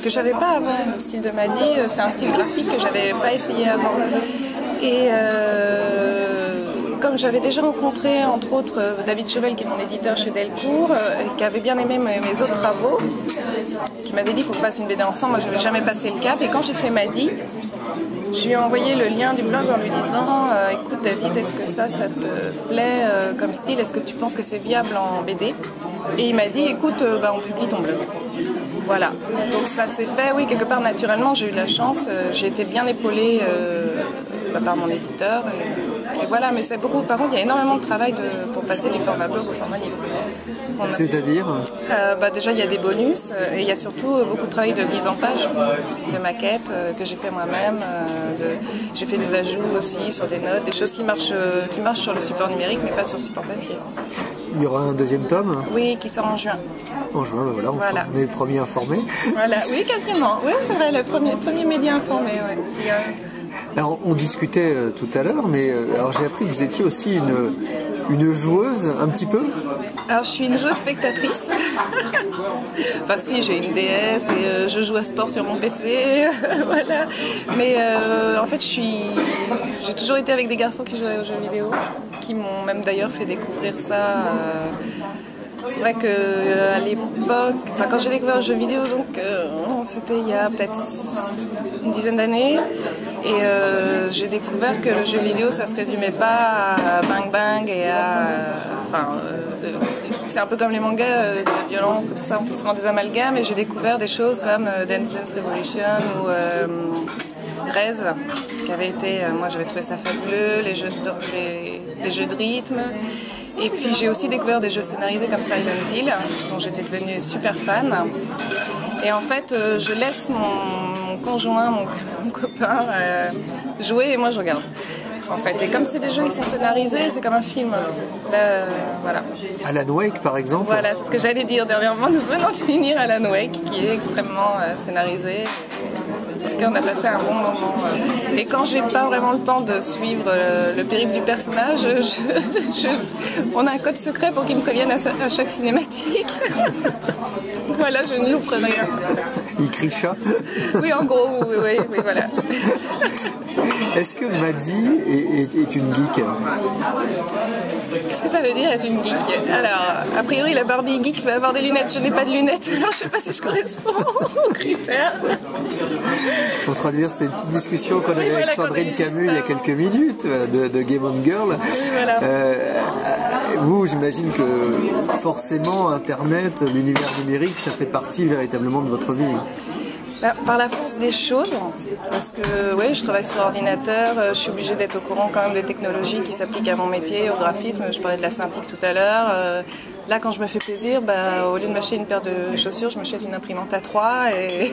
Speaker 9: que je n'avais pas avant. Le style de Maddy, c'est un style graphique que je n'avais pas essayé avant. Et comme j'avais déjà rencontré, entre autres, David Chevel, qui est mon éditeur chez Delcourt, qui avait bien aimé mes autres travaux, qui m'avait dit qu'il faut qu'on fasse une BD ensemble, moi je n'avais jamais passé le cap. Et quand j'ai fait Maddy, je lui ai envoyé le lien du blog en lui disant écoute David, est-ce que ça te plaît comme style? Est-ce que tu penses que c'est viable en BD? Et il m'a dit écoute, on publie ton blog. Voilà, donc ça s'est fait, oui, quelque part naturellement, j'ai eu la chance, j'ai été bien épaulée par mon éditeur. Et voilà, mais c'est beaucoup. Par contre, il y a énormément de travail pour passer du format blog au format livre.
Speaker 10: C'est-à-dire
Speaker 9: Déjà, il y a des bonus et il y a surtout beaucoup de travail de mise en page, de maquettes que j'ai fait moi-même. J'ai fait des ajouts aussi sur des notes, des choses qui marchent sur le support numérique mais pas sur le support papier.
Speaker 10: Il y aura un deuxième tome?
Speaker 9: Oui, qui sort en juin.
Speaker 10: En juin, voilà. On est les premiers informés.
Speaker 9: Voilà, oui, quasiment. Oui, c'est vrai, le premier média informé. Ouais.
Speaker 10: Alors, on discutait tout à l'heure, mais alors j'ai appris que vous étiez aussi une joueuse, un petit peu.
Speaker 9: Alors, je suis une joueuse spectatrice. Enfin, si, j'ai une DS et je joue à sport sur mon PC. Voilà. Mais en fait, j'ai toujours été avec des garçons qui jouaient aux jeux vidéo, qui m'ont même d'ailleurs fait découvrir ça. C'est vrai qu'à l'époque, quand j'ai découvert le jeu vidéo, donc c'était il y a peut-être une dizaine d'années, et j'ai découvert que le jeu vidéo, ça se résumait pas à Bang Bang et c'est un peu comme les mangas, de la violence, tout ça, on fait souvent des amalgames, et j'ai découvert des choses comme Dance Dance Revolution ou Rez, qui avait été, moi j'avais trouvé ça fabuleux, les jeux de rythme. Et puis j'ai aussi découvert des jeux scénarisés comme Silent Hill, dont j'étais devenue super fan. Et en fait, je laisse mon conjoint, mon copain, jouer et moi je regarde. En fait. Et comme c'est des jeux qui sont scénarisés, c'est comme un film. Là, voilà.
Speaker 10: Alan Wake, par exemple.
Speaker 9: Voilà, c'est ce que j'allais dire dernièrement. Nous venons de finir Alan Wake, qui est extrêmement scénarisé, sur lequel on a passé un bon moment. Et quand j'ai pas vraiment le temps de suivre le périple du personnage, on a un code secret pour qu'il me prévienne à chaque cinématique. Voilà, je ne loupe rien.
Speaker 10: Il crie chat.
Speaker 9: Oui, en gros, oui, voilà.
Speaker 10: Est-ce que Maddy est une geek?
Speaker 9: Qu'est-ce que ça veut dire être une geek? Alors, a priori, la Barbie geek va avoir des lunettes. Je n'ai pas de lunettes, alors je ne sais pas si je corresponds aux critères.
Speaker 10: Pour traduire, c'est une petite discussion qu'on avait avec Sandrine Camus il y a quelques minutes de Game On Girl.
Speaker 9: Oui, voilà.
Speaker 10: Vous, j'imagine que forcément, Internet, l'univers numérique, ça fait partie véritablement de votre vie.
Speaker 9: Par la force des choses, parce que oui, je travaille sur ordinateur, je suis obligée d'être au courant quand même des technologies qui s'appliquent à mon métier, au graphisme. Je parlais de la synthique tout à l'heure. Là, quand je me fais plaisir, au lieu de m'acheter une paire de chaussures, je m'achète une imprimante A3 et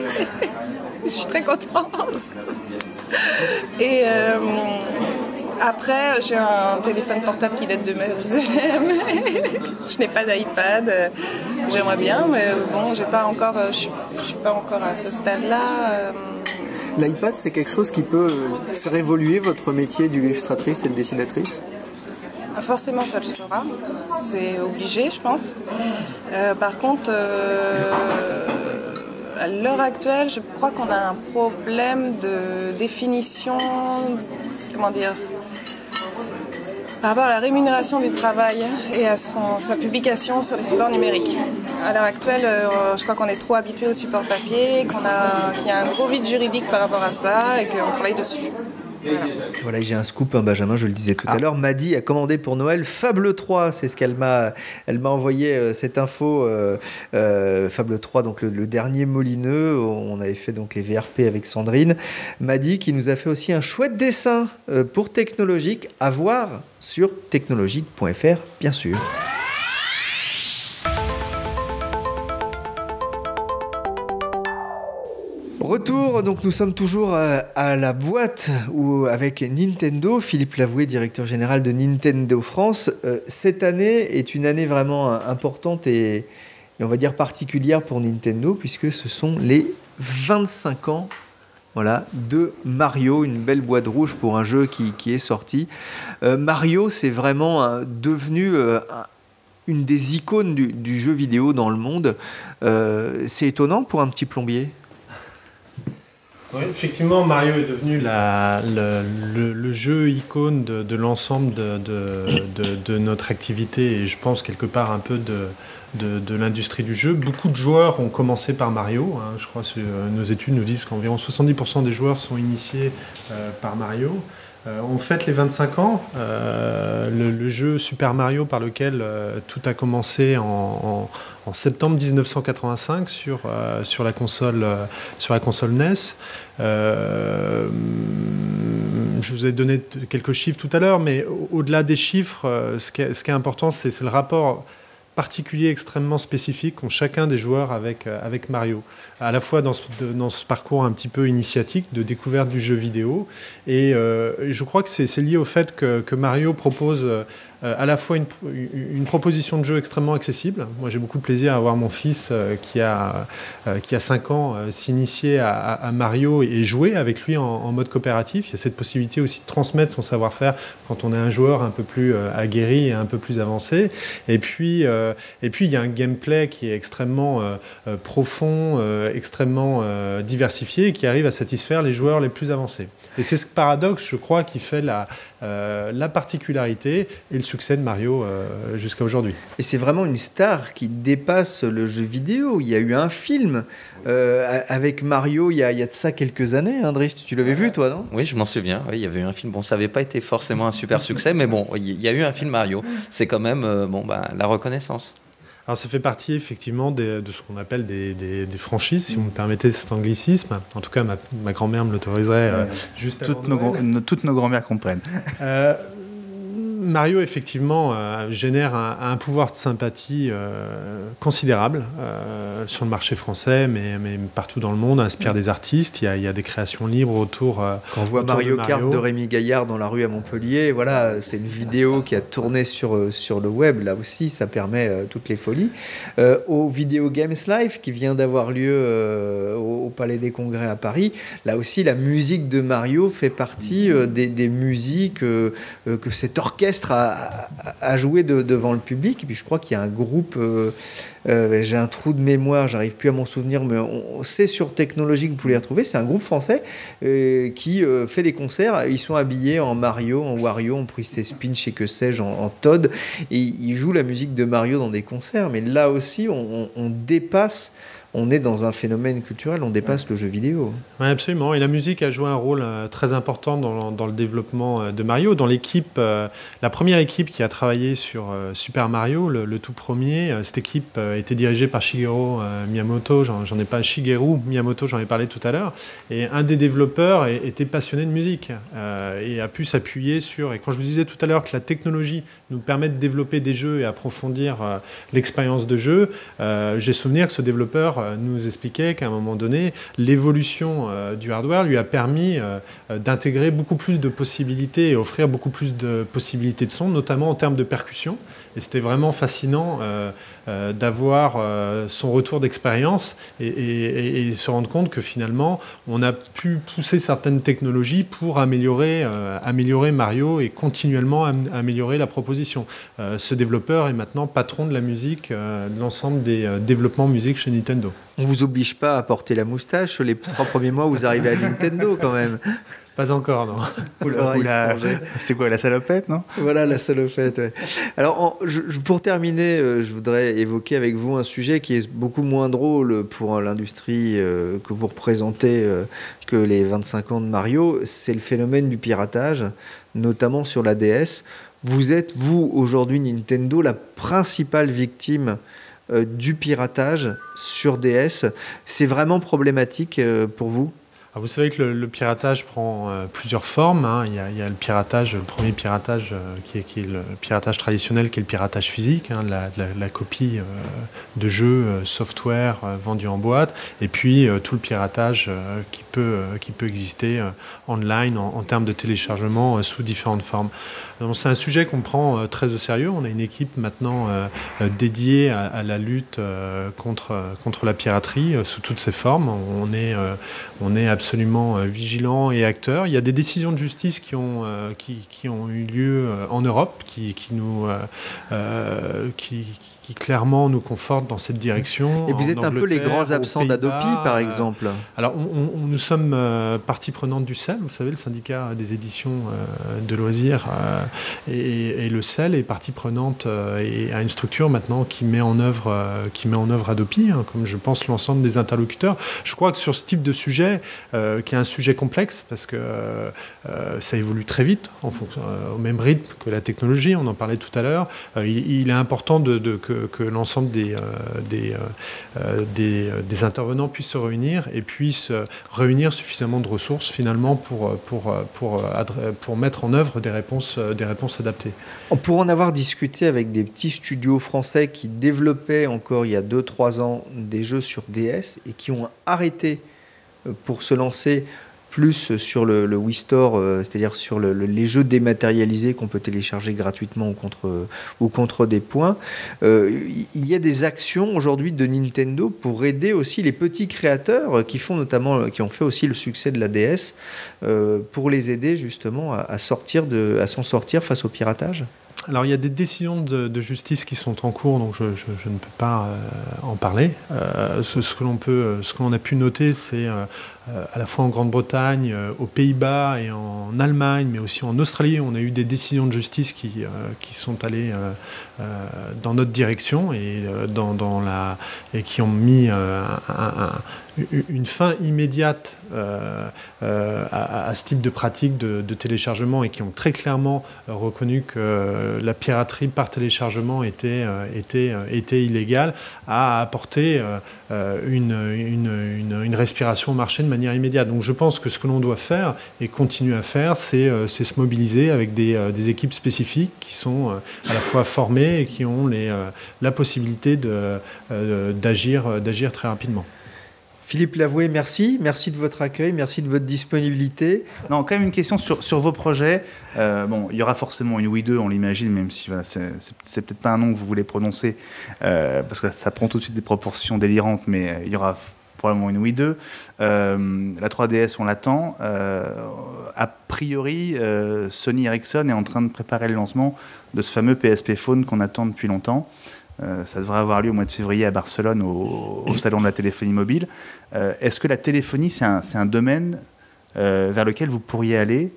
Speaker 9: je suis très contente. Et après, j'ai un téléphone portable qui date de Mathusalem. Je n'ai pas d'iPad. J'aimerais bien, mais bon, je suis pas encore à ce stade-là.
Speaker 10: L'iPad, c'est quelque chose qui peut faire évoluer votre métier d'illustratrice et de dessinatrice?
Speaker 9: Forcément, ça le sera. C'est obligé, je pense. Par contre, à l'heure actuelle, je crois qu'on a un problème de définition, comment dire, par rapport à la rémunération du travail et à sa publication sur les supports numériques. À l'heure actuelle, je crois qu'on est trop habitué au support papier, qu'il y a un gros vide juridique par rapport à ça et qu'on travaille dessus.
Speaker 2: Voilà, j'ai un scoop, Benjamin, je le disais tout à l'heure. Maddy a commandé pour Noël Fable 3, c'est ce qu'elle m'a envoyé cette info. Fable 3, donc le dernier Molineux, on avait fait donc les VRP avec Sandrine. Maddy qui nous a fait aussi un chouette dessin pour Technologique, à voir sur technologique.fr, bien sûr. Retour, donc nous sommes toujours à la boîte avec Nintendo. Philippe Lavoué, directeur général de Nintendo France. Cette année est une année vraiment importante et on va dire particulière pour Nintendo puisque ce sont les 25 ans de Mario, une belle boîte rouge pour un jeu qui est sorti. Mario, c'est vraiment devenu une des icônes du jeu vidéo dans le monde. C'est étonnant pour un petit plombier.
Speaker 4: Oui, effectivement, Mario est devenu le jeu icône de l'ensemble de notre activité et je pense quelque part un peu de l'industrie du jeu. Beaucoup de joueurs ont commencé par Mario. Je crois que nos études nous disent qu'environ 70% des joueurs sont initiés par Mario. On fête les 25 ans. Le jeu Super Mario par lequel tout a commencé en septembre 1985 sur la console NES. Je vous ai donné quelques chiffres tout à l'heure, mais au-delà des chiffres, ce qui est important, c'est le rapport particulier, extrêmement spécifique qu'ont chacun des joueurs avec Mario. À la fois dans ce parcours un petit peu initiatique de découverte du jeu vidéo. Et je crois que c'est lié au fait que Mario propose à la fois une proposition de jeu extrêmement accessible. Moi, j'ai beaucoup de plaisir à voir mon fils qui a 5 ans s'initier à Mario et jouer avec lui en mode coopératif. Il y a cette possibilité aussi de transmettre son savoir-faire quand on est un joueur un peu plus aguerri et un peu plus avancé. Et puis il y a un gameplay qui est extrêmement profond, extrêmement diversifié et qui arrive à satisfaire les joueurs les plus avancés. Et c'est ce paradoxe, je crois, qui fait la particularité et le succès de Mario jusqu'à aujourd'hui.
Speaker 2: Et c'est vraiment une star qui dépasse le jeu vidéo. Il y a eu un film avec Mario il y a de ça quelques années. Hein, Driss, tu l'avais vu, toi, non?
Speaker 5: Oui, je m'en souviens. Oui, il y avait eu un film. Bon, ça n'avait pas été forcément un super succès, mais bon, il y a eu un film Mario. C'est quand même la reconnaissance.
Speaker 4: Alors ça fait partie effectivement de ce qu'on appelle des franchises, si vous me permettez cet anglicisme. En tout cas, ma grand-mère me l'autoriserait juste avant
Speaker 3: toutes nos grand-mères comprennent.
Speaker 4: Mario, effectivement, génère un pouvoir de sympathie considérable sur le marché français, mais partout dans le monde, inspire des artistes. Il y a des créations libres autour.
Speaker 2: Quand on voit Mario Kart de Rémi Gaillard dans la rue à Montpellier, voilà, c'est une vidéo qui a tourné sur le web. Là aussi, ça permet toutes les folies. Au Video Games Live, qui vient d'avoir lieu au Palais des Congrès à Paris, là aussi, la musique de Mario fait partie des musiques que cet orchestre à jouer devant le public. Et puis je crois qu'il y a un groupe, j'ai un trou de mémoire, j'arrive plus à m'en souvenir, mais c'est sur Technologie que vous pouvez les retrouver. C'est un groupe français qui fait des concerts. Ils sont habillés en Mario, en Wario, en Princess Peach et que sais-je, en Todd, et ils jouent la musique de Mario dans des concerts. Mais là aussi, on dépasse. On est dans un phénomène culturel, on dépasse le jeu vidéo.
Speaker 4: Oui, absolument. Et la musique a joué un rôle très important dans le développement de Mario. Dans l'équipe, la première équipe qui a travaillé sur Super Mario, le tout premier, cette équipe était dirigée par Shigeru Miyamoto. Shigeru Miyamoto, j'en ai parlé tout à l'heure. Et un des développeurs était passionné de musique et a pu s'appuyer sur... Et quand je vous disais tout à l'heure que la technologie nous permet de développer des jeux et approfondir l'expérience de jeu, j'ai souvenir que ce développeur nous expliquait qu'à un moment donné, l'évolution du hardware lui a permis d'intégrer beaucoup plus de possibilités et offrir beaucoup plus de possibilités de son, notamment en termes de percussion. Et c'était vraiment fascinant d'avoir son retour d'expérience et se rendre compte que finalement, on a pu pousser certaines technologies pour améliorer Mario et continuellement améliorer la proposition. Ce développeur est maintenant patron de la musique, de l'ensemble des développements musique chez Nintendo.
Speaker 2: On ne vous oblige pas à porter la moustache les 3 premiers mois où vous arrivez à Nintendo quand même.
Speaker 4: Pas encore, non.
Speaker 3: C'est quoi, la salopette, non?
Speaker 2: Voilà, la salopette, ouais. Alors, pour terminer, je voudrais évoquer avec vous un sujet qui est beaucoup moins drôle pour l'industrie que vous représentez que les 25 ans de Mario. C'est le phénomène du piratage, notamment sur la DS. Vous êtes, vous, aujourd'hui, Nintendo, la principale victime du piratage sur DS. C'est vraiment problématique pour vous?
Speaker 4: Alors vous savez que le piratage prend plusieurs formes. Hein. Il y a le piratage, le premier piratage qui est le piratage traditionnel, qui est le piratage physique, hein, la copie de jeux, software vendu en boîte, et puis tout le piratage qui peut exister online en termes de téléchargement sous différentes formes. C'est un sujet qu'on prend très au sérieux. On a une équipe maintenant dédiée à la lutte contre la piraterie sous toutes ses formes. On est absolument vigilant et acteur. Il y a des décisions de justice qui ont eu lieu en Europe, qui clairement nous confortent dans cette direction.
Speaker 2: Et vous êtes un peu les grands absents d'Adopi, par exemple.
Speaker 4: Alors, nous sommes partie prenante du CEL, vous savez, le syndicat des éditions de loisirs, et le CEL est partie prenante et a une structure maintenant qui met en œuvre Adopi, hein, comme je pense l'ensemble des interlocuteurs. Je crois que sur ce type de sujet, qui est un sujet complexe parce que ça évolue très vite, au même rythme que la technologie, on en parlait tout à l'heure. Il est important que l'ensemble des intervenants puissent se réunir et puissent réunir suffisamment de ressources finalement pour mettre en œuvre des réponses adaptées.
Speaker 2: Pour en avoir discuté avec des petits studios français qui développaient encore il y a 2-3 ans des jeux sur DS et qui ont arrêté pour se lancer plus sur le Wii Store, c'est-à-dire sur les jeux dématérialisés qu'on peut télécharger gratuitement ou contre des points. Il y a des actions aujourd'hui de Nintendo pour aider aussi les petits créateurs qui ont fait aussi le succès de la DS, pour les aider justement à s'en sortir face au piratage.
Speaker 4: Alors il y a des décisions de justice qui sont en cours, donc je ne peux pas en parler. Ce que l'on a pu noter, c'est à la fois en Grande-Bretagne, aux Pays-Bas et en Allemagne, mais aussi en Australie, on a eu des décisions de justice qui sont allées dans notre direction et qui ont mis une fin immédiate à ce type de pratique de téléchargement et qui ont très clairement reconnu que la piraterie par téléchargement était illégale, à apporter une respiration au marché de manière immédiate. Donc je pense que ce que l'on doit faire et continuer à faire, c'est se mobiliser avec des équipes spécifiques qui sont à la fois formées et qui ont la possibilité d'agir très rapidement.
Speaker 2: Philippe Lavoué, merci de votre accueil, merci de votre disponibilité.
Speaker 3: Non, quand même une question sur vos projets. Bon, il y aura forcément une Wii 2, on l'imagine, même si voilà, c'est peut-être pas un nom que vous voulez prononcer, parce que ça prend tout de suite des proportions délirantes, mais il y aura probablement une Wii 2. La 3DS, on l'attend. A priori, Sony Ericsson est en train de préparer le lancement de ce fameux PSP Phone qu'on attend depuis longtemps. Ça devrait avoir lieu au mois de février à Barcelone, au salon de la téléphonie mobile. Est-ce que la téléphonie, c'est un domaine vers lequel vous pourriez aller?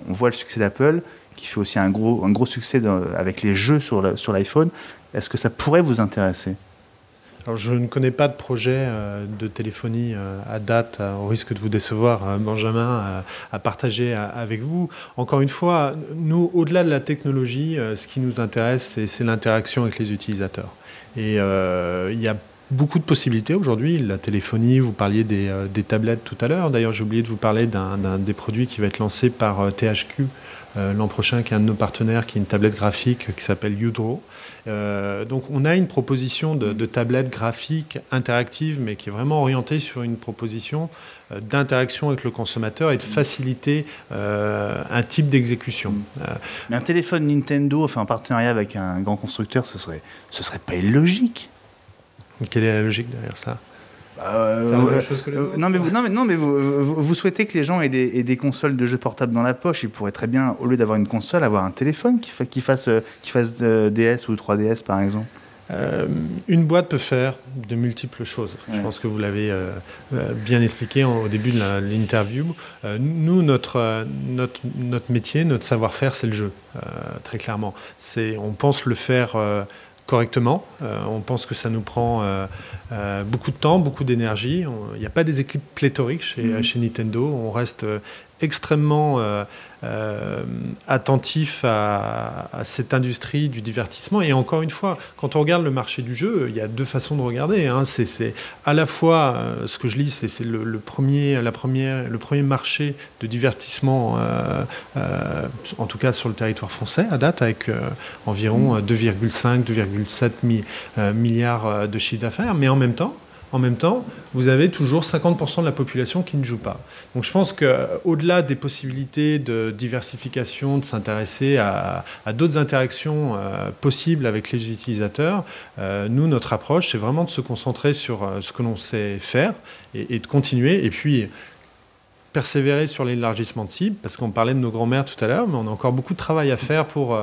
Speaker 3: On voit le succès d'Apple, qui fait aussi un gros succès avec les jeux sur l'iPhone. Est-ce que ça pourrait vous intéresser?
Speaker 4: Alors, je ne connais pas de projet de téléphonie à date, au risque de vous décevoir, Benjamin, à partager avec vous. Encore une fois, nous, au-delà de la technologie, ce qui nous intéresse, c'est l'interaction avec les utilisateurs. Et il y a beaucoup de possibilités aujourd'hui. La téléphonie, vous parliez des tablettes tout à l'heure. D'ailleurs, j'ai oublié de vous parler d'un des produits qui va être lancé par THQ l'an prochain, qui est un de nos partenaires, qui est une tablette graphique qui s'appelle UDraw. Donc on a une proposition de tablette graphique interactive, mais qui est vraiment orientée sur une proposition d'interaction avec le consommateur et de faciliter un type d'exécution.
Speaker 3: Mais un téléphone Nintendo, enfin en partenariat avec un grand constructeur, ce serait pas illogique.
Speaker 4: Quelle est la logique derrière ça?
Speaker 3: Non mais vous souhaitez que les gens aient des consoles de jeux portables dans la poche. Ils pourraient très bien, au lieu d'avoir une console, avoir un téléphone qui fasse DS ou 3DS par exemple.
Speaker 4: Une boîte peut faire de multiples choses. Je pense que vous l'avez bien expliqué au début de l'interview. Nous, notre métier, notre savoir-faire, c'est le jeu, très clairement. On pense le faire correctement. On pense que ça nous prend beaucoup de temps, beaucoup d'énergie. Il n'y a pas des équipes pléthoriques chez Nintendo. On reste extrêmement attentif à cette industrie du divertissement. Et encore une fois, quand on regarde le marché du jeu, il y a deux façons de regarder. C'est à la fois, ce que je lis, c'est le premier marché de divertissement, en tout cas sur le territoire français, à date, avec environ 2,5-2,7 milliards de chiffre d'affaires. Mais en même temps, vous avez toujours 50% de la population qui ne joue pas. Donc je pense qu'au-delà des possibilités de diversification, de s'intéresser à d'autres interactions possibles avec les utilisateurs, nous, notre approche, c'est vraiment de se concentrer sur ce que l'on sait faire et de continuer. Et puis, persévérer sur l'élargissement de cible, parce qu'on parlait de nos grands-mères tout à l'heure, mais on a encore beaucoup de travail à faire pour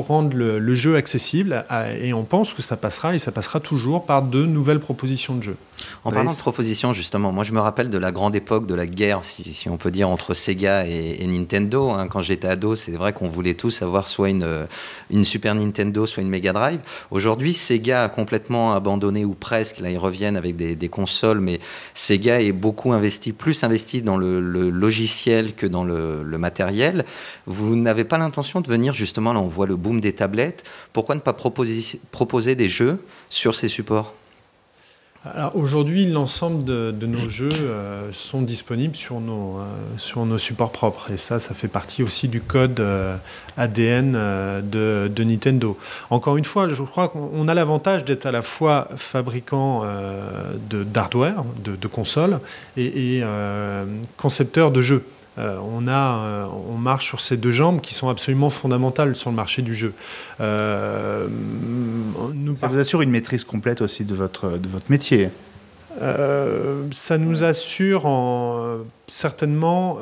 Speaker 4: rendre le jeu accessible, et on pense que ça passera, et ça passera toujours par de nouvelles propositions de jeux.
Speaker 5: En parlant de propositions, justement, moi je me rappelle de la grande époque de la guerre, si on peut dire, entre Sega et Nintendo. Quand j'étais ado, c'est vrai qu'on voulait tous avoir soit une Super Nintendo, soit une Mega Drive. Aujourd'hui, Sega a complètement abandonné, ou presque, là ils reviennent avec des consoles, mais Sega est beaucoup plus investi dans le logiciel que dans le matériel. Vous n'avez pas l'intention de venir, justement, là on voit le boom des tablettes, pourquoi ne pas proposer des jeux sur ces supports ?
Speaker 4: Alors aujourd'hui, l'ensemble de nos jeux sont disponibles sur nos supports propres. Et ça fait partie aussi du code ADN de Nintendo. Encore une fois, je crois qu'on a l'avantage d'être à la fois fabricant d'hardware, de consoles, et concepteur de jeux. On marche sur ces deux jambes qui sont absolument fondamentales sur le marché du jeu.
Speaker 3: Ça vous assure une maîtrise complète aussi de votre métier.
Speaker 4: Ça nous assure certainement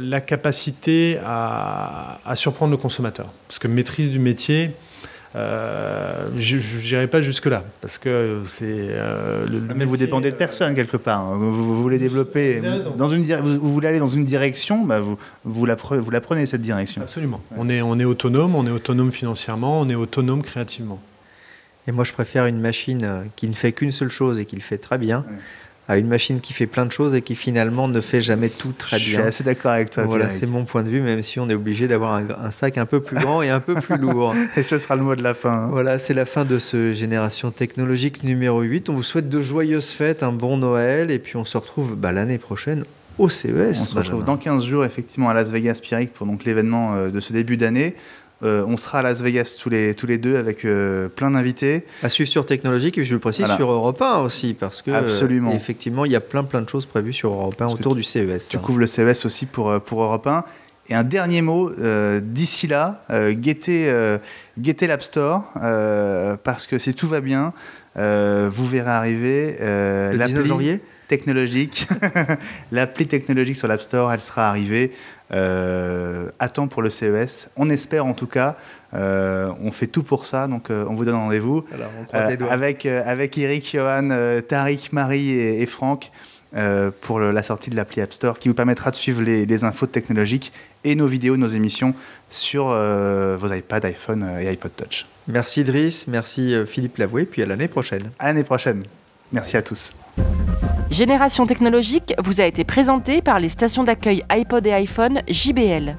Speaker 4: la capacité à surprendre le consommateur. Parce que maîtrise du métier, je n'irai pas jusque-là, parce que c'est...
Speaker 3: Mais vous dépendez de personne, quelque part. Vous voulez développer... Vous voulez aller dans une direction, vous la prenez, cette direction.
Speaker 4: Absolument. Ouais. On est autonome financièrement, on est autonome créativement.
Speaker 2: Et moi, je préfère une machine qui ne fait qu'une seule chose et qui le fait très bien, à une machine qui fait plein de choses et qui finalement ne fait jamais tout très bien.
Speaker 3: Je suis assez d'accord avec toi.
Speaker 2: Voilà, c'est mon point de vue, même si on est obligé d'avoir un sac un peu plus grand et un peu plus lourd.
Speaker 3: Et ce sera le mot de la fin.
Speaker 2: Voilà, c'est la fin de ce Génération Technologique numéro 8. On vous souhaite de joyeuses fêtes, un bon Noël, et puis on se retrouve l'année prochaine au CES.
Speaker 3: On se retrouve dans 15 jours, effectivement, à Las Vegas Pierrick pour l'événement de ce début d'année. On sera à Las Vegas tous les deux avec plein d'invités.
Speaker 2: À suivre sur Technologique, et je le précise, sur Europe 1 aussi, parce que effectivement, il y a plein de choses prévues sur Europe 1 autour du CES.
Speaker 3: Tu couvres le CES aussi pour Europe 1. Et un dernier mot, d'ici là, guettez l'App Store, parce que si tout va bien, vous verrez arriver
Speaker 2: le 19 janvier
Speaker 3: Technologique. L'appli Technologique sur l'App Store, elle sera arrivée à temps pour le CES. On espère en tout cas. On fait tout pour ça, donc on vous donne rendez-vous.
Speaker 2: Alors,
Speaker 3: avec Eric, Johan, Tariq, Marie et Franck pour la sortie de l'appli App Store qui vous permettra de suivre les infos technologiques et nos vidéos, nos émissions sur vos iPads, iPhone et iPod Touch.
Speaker 2: Merci Driss, merci Philippe Lavoué, puis à l'année prochaine.
Speaker 3: À l'année prochaine. Merci à tous.
Speaker 1: Génération Technologique vous a été présentée par les stations d'accueil iPod et iPhone JBL.